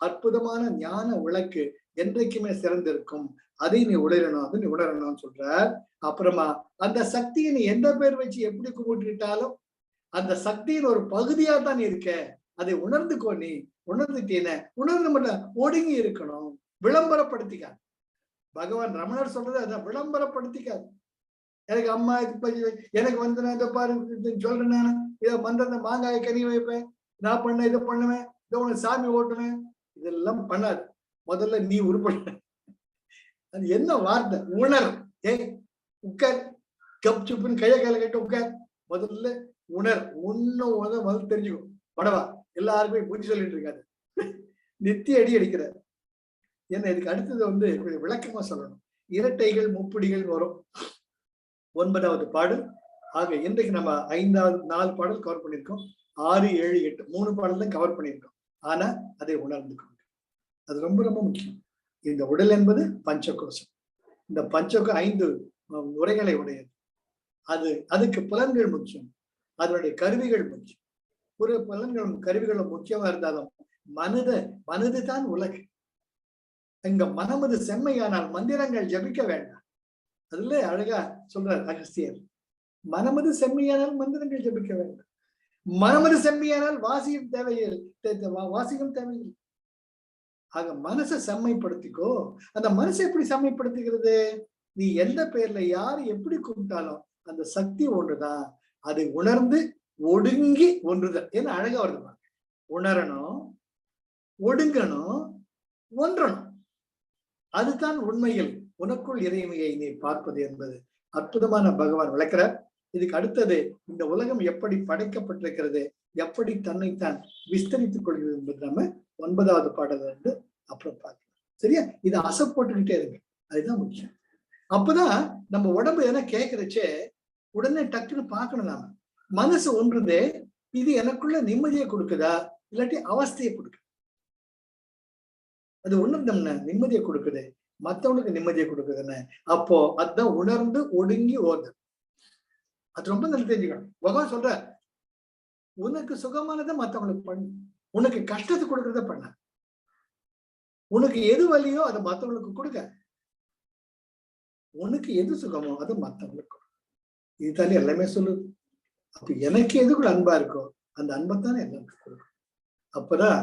அற்புதமான ஞான விளக்கு என்றைக்குமே சிறந்திருக்கும். அதை நீ உணரணும்னு சொல்றார். அப்புறமா அந்த சக்தியை நீ எந்த பேர் வச்சு எப்படி கும்பிட்டுட்டாலும் அந்த சக்தியின் ஒரு பகுதியா தான் இருக்க. அதை உணர்ந்துக்கோ. நீ உணர்ந்துட்டீன, உணர்ந்து மட்டும் ஒடுங்கி இருக்கணும், விளம்பரப்படுத்திக்காது. பகவான் ரமணர் சொல்றது அதான், விளம்பரப்படுத்திக்காது. எனக்கு அம்மா எனக்கு இதை பாரு சொல்றேன், நான் இதை மந்திர மாங்காய் கனி வைப்பேன், நான் பண்ண இதை பண்ணுவேன், இதை உனக்கு சாமி ஓட்டுவேன், இதெல்லாம் பண்ணாது. முதல்ல நீ உருப்பட. அது என்ன வார்த்தை, உணர். உட்கார், கப் சுப்புன்னு கையை கையில கட்ட உட்கார். முதல்ல உணர், முதல்ல தெரிஞ்சுக்கும். படவா எல்லாருக்குமே புத்தி சொல்லிட்டு இருக்காரு, நித்திய அடி அடிக்கிறார். ஏன்னா இதுக்கு அடுத்தது கொஞ்சம் விளக்கமா சொல்லணும். இரட்டைகள் முப்பிடிகள் வரும் 9வது பாடல். ஆக இன்றைக்கு நம்ம 4 பாடல் கவர் பண்ணியிருக்கோம். 6, 7, 8 3 பாடல் தான் கவர் பண்ணியிருக்கோம். ஆனா அதை உணர்ந்துக்கணும், அது ரொம்ப ரொம்ப முக்கியம். இந்த உடல் என்பது பஞ்சகோஷம். இந்த பஞ்சகோஷம் 5 உரைகளை உடையது. அதுக்கு புலன்கள் முக்கியம், அதனுடைய கருவிகள் முக்கியம். ஒரு புலன்களும் கருவிகளும் முக்கியமா இருந்தாலும் மனது தான் உலகு. எங்க மனமது செம்மையானால் மந்திரங்கள் ஜபிக்க வேண்டாம். அதுல அழகா சொல்றார் அகஸ்தியர், மனமது செம்மையானால் மந்திரங்கள் ஜபிக்க வேண்டாம், மனமது செம்மையானால் வாசியம் தேவையில்லை. ஆக மனசை செம்மைப்படுத்திக்கோ. அந்த மனசை எப்படி செம்மைப்படுத்திக்கிறது? நீ எந்த பேர்ல யாரு எப்படி கூப்பிட்டாலும் அந்த சக்தி ஒன்றுதான். அதை உணர்ந்து ஒடுங்கி ஒன்றுதல். ஏன்னா அழகா வருது, உணரணும், ஒடுங்கணும், ஒன்றணும். அதுதான் உண்மையில் உனக்குள் இறைமையை நீ பார்ப்பது என்பது அற்புதமான பகவான் விளக்கிறார். இதுக்கு அடுத்தது இந்த உலகம் எப்படி படைக்கப்பட்டிருக்கிறது, எப்படி தன்னைத்தான் விஸ்தரித்துக் கொள்கிறது என்பது நம்ம 9வது பாடல அப்புறம் பார்க்கலாம். சரியா? இதை அசை போட்டுக்கிட்டே இருக்கு, அதுதான் முக்கியம். அப்பதான் நம்ம உடம்பு எதனா கேட்கிறச்சே உடனே டக்குன்னு பார்க்கணும். நாம மனசு ஒன்றுதே, இது எனக்குள்ள நிம்மதியை கொடுக்குதா இல்லாட்டி அவஸ்தையை கொடுக்குது? அது உணர்ந்தோம்னா நிம்மதியை கொடுக்குது, மற்றவனுக்கு நிம்மதியை கொடுக்குதுன்னு. அப்போ அதுதான் உணர்ந்து ஒடுங்கி ஓது. அது ரொம்ப நல்லா தெரிஞ்சுக்கணும். பகவான் சொல்ற, உனக்கு சுகமானதை மற்றவங்களுக்கு பண்ணு, உனக்கு கஷ்டத்தை கொடுக்கறத பண்ண, உனக்கு எது வலியோ அதை மற்றவங்களுக்கு கொடுக்க, உனக்கு எது சுகமோ அதை மற்றவங்களுக்கு. இதுதானே எல்லாமே சொல்லுது. அப்ப எனக்கு எதுக்குள்ள அன்பா இருக்கோ அந்த அன்பைத்தானே எல்லாருக்கும் கொடுக்கும். அப்பதான்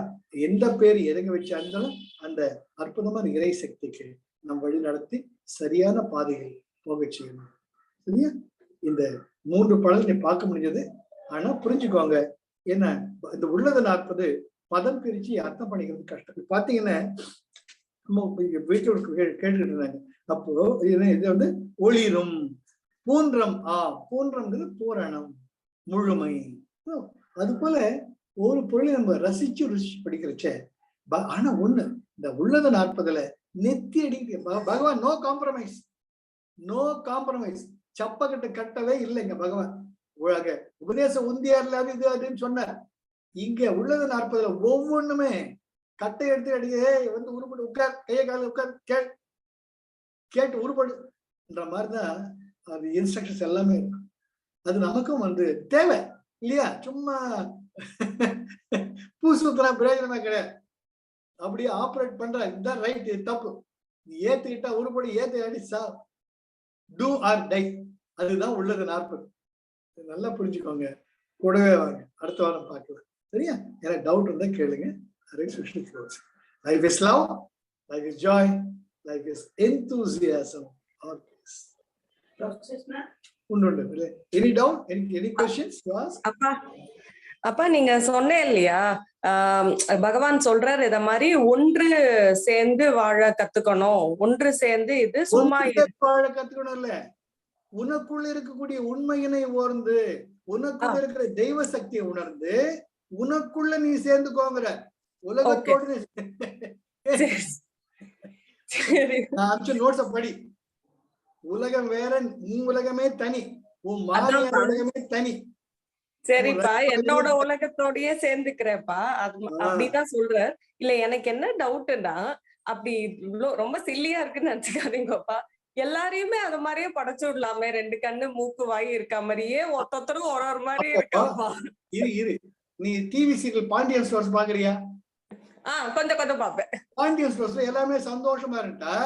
எந்த பேர் இறங்க வச்சா இருந்தாலும் அந்த அற்புதமான இறை சக்திக்கு நம் வழி நடத்தி சரியான பாதைகள் போக செய்யணும். சரியா? இந்த 3 பாடல் நீ பார்க்க முடிஞ்சது. ஆனா புரிஞ்சுக்கோங்க, என்ன இந்த உள்ளது 40 பதம் பிரிச்சு அர்த்தம் பண்ணிக்கிறது கஷ்டம். பாத்தீங்கன்னா வீட்டுல கேட்டுக்கிட்டு இருந்தாங்க. அப்போ இது ஒளிரும் பூன்றம். பூன்றம்ங்கிறது பூரணம், முழுமை. அது போல ஒரு பொருளை நம்ம ரசிச்சு படிக்கிறச்ச. ஆனா ஒண்ணு, இந்த உள்ளது 40ல நெத்தி அடி பகவான் நோ காம்ப்ரமைஸ், நோ காம்ப்ரமைஸ். சப்பக்கட்டு கட்டவே இல்லைங்க பகவான். உபதேச உந்தியார்ல இது அதுன்னு சொன்னார். இங்க உள்ளது 40ல ஒவ்வொன்றுமே கட்டை எடுத்து அடிக்க உருப்படு, உட்கார், கையை கால உட்கார், கேட்டு உருப்படுன்ற மாதிரிதான் அது இன்ஸ்ட்ரக்ஷன்ஸ் எல்லாமே இருக்கும். அது நமக்கும் வந்து தேவை இல்லையா? சும்மா பூ சுத்தரா பிரயோஜனமே கிடையாது. அப்படியே ஆப்ரேட் பண்ற இதுதான் ரைட், இது தப்பு. நீ ஏத்துக்கிட்டா உருப்படி, ஏத்து அடிச்சா டூ ஆர் டை. அதுதான் உள்ளது 40. நல்லா புரிஞ்சுக்கோங்க. கூடவே வாங்க, அடுத்த வாரம் பார்க்கலாம். சரியா? எனக்கு டவுட் இருந்தா கேளுங்க. Life is love, life is Joy, life is enthusiasm. உண்டு. Any doubt? Any questions to ask? அப்பா நீங்க சொன்னே இல்லையா, பகவான் சொல்றாரு இத மாதிரி ஒன்று சேர்ந்து வாழ கத்துக்கணும், ஒன்று சேர்ந்து இது சும்மா வாழ கத்துக்கணும் இல்ல, உனக்குள்ள இருக்கக்கூடிய உண்மையினை உணர்ந்து, உனக்குள்ள இருக்கிற தெய்வ சக்தியை உணர்ந்து, உனக்குள்ள நீ சேர்ந்துக்கோங்கிற. உலகத்தோடு நோட்ஸ படி. உலகம் வேற, நீ உலகமே தனி, உன் மாநில உலகமே தனி. சரிப்பா, என்னோட உலகத்தோடயே சேர்ந்துக்கிறேப்பா, அப்படிதான் சொல்ற. இல்ல எனக்கு என்ன டவுட்னா, அப்படி ரொம்ப சில்லியா இருக்குன்னு நினைச்சுக்காதீங்கப்பா. எல்லாரையுமே அது மாதிரியே படைச்சு விடலாமே, 2 கண்ணு மூக்கு வாய் இருக்க மாதிரியே ஒருத்தரும் ஒரு மாதிரி இருக்காப்பா. இரு, நீ டிவி சீரியல் பாண்டியன் ஸ்டோர்ஸ் பாக்குறியா? கொஞ்சம் கொஞ்சம் பாப்பேன். பாண்டியன் ஸ்டோர்ஸ்ல எல்லாமே சந்தோஷமா இருந்தா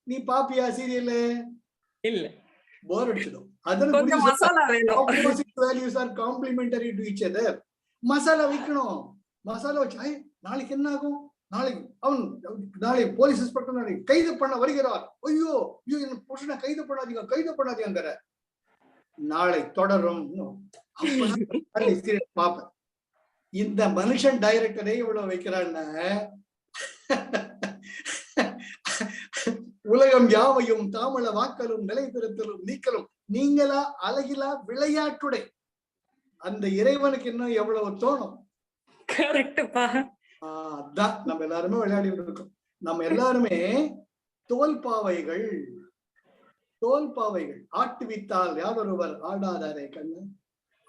நீ பாப்பியா சீரியல்? இல்ல, போர் அடிச்சிடும். கொஞ்சம் மசாலா வேணும். Opposite values are complementary to each other. Masala வைக்கணும். மசாலா வச்சு நாளைக்கு என்ன ஆகும், நாளை போலீஸ் இன்ஸ்பெக்டர் நாளைக்கு கைது பண்ண வருகிறார், ஐயோ என் புருஷனை கைது பண்ணாதீங்க, நாளை தொடரும். பாப்பேன். இந்த மனுஷன் டைரக்டரே இவ்வளவு வைக்கிறான்னு உலகம் யாவையும் தாமல வாக்கலும் நிலை பெறுத்தலும் நீக்கலும் நீங்களா அழகிலா விளையாட்டுடை. அந்த இறைவனுக்கு இன்னும் எவ்வளவு தோணும். அதான் நம்ம எல்லாருமே விளையாடிட்டு இருக்கோம். நம்ம எல்லாருமே தோல்பாவைகள். ஆட்டுவித்தால் யாரொருவர் ஆடாதாரே கண்ணு,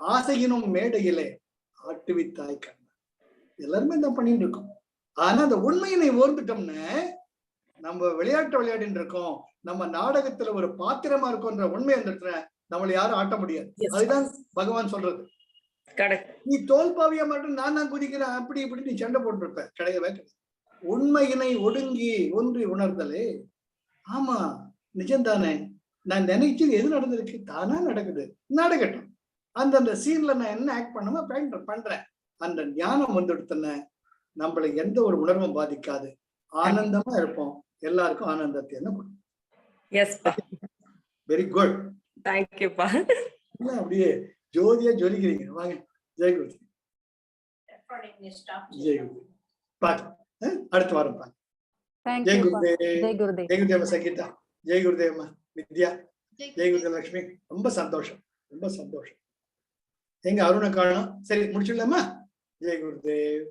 ஆசையினும் மேடையிலே ஆட்டுவித்தாய் கண்ணு. எல்லாருமே தான் பண்ணிட்டு இருக்கோம். ஆனா அந்த உண்மையினை ஓர்ந்துட்டோம்னு நம்ம விளையாடிட்டு இருக்கோம். நம்ம நாடகத்துல ஒரு பாத்திரமா இருக்கோன்ற உண்மை வந்துட்டு நம்மளை யாரும் ஆட்ட முடியாது. அதுதான் பகவான் சொல்றது. நீ தோல்பாவியா மட்டும் நான் குதிக்கிறேன் அப்படி இப்படி நீ சண்டை போட்டு இருப்ப. கிடையவே கிடையாது. உண்மையினை ஒடுங்கி ஒன்றி உணர்தலே. ஆமா நிஜம்தானே, நான் நினைச்சது எது நடந்திருக்கு, தானா நடக்குது, நடக்கட்டும். அந்தந்த சீன்ல நான் என்ன ஆக்ட் பண்ணாம பண்றேன். அந்த ஞானம் வந்துடுத்துன நம்மளை எந்த ஒரு உணர்வும் பாதிக்காது, ஆனந்தமா இருப்போம். எல்லாருக்கும் ஆனந்தத்தை என்ன பண்ணும். வெரி குட், தேங்க்யூப்பா. அப்படியே ஜோதியா ஜொலிக்கிறீங்க. வாங்க, ஜெயகுரு. அடுத்த வாரம் பாருங்க. ஜெய் குருதேவ சங்கீதா, ஜெய் குருதேவ வித்யா, ஜெய் குருதேவ லட்சுமி. ரொம்ப சந்தோஷம். எங்க அருணை காணும். சரி முடிச்சுடலாமா? ஜெய் குருதேவ்.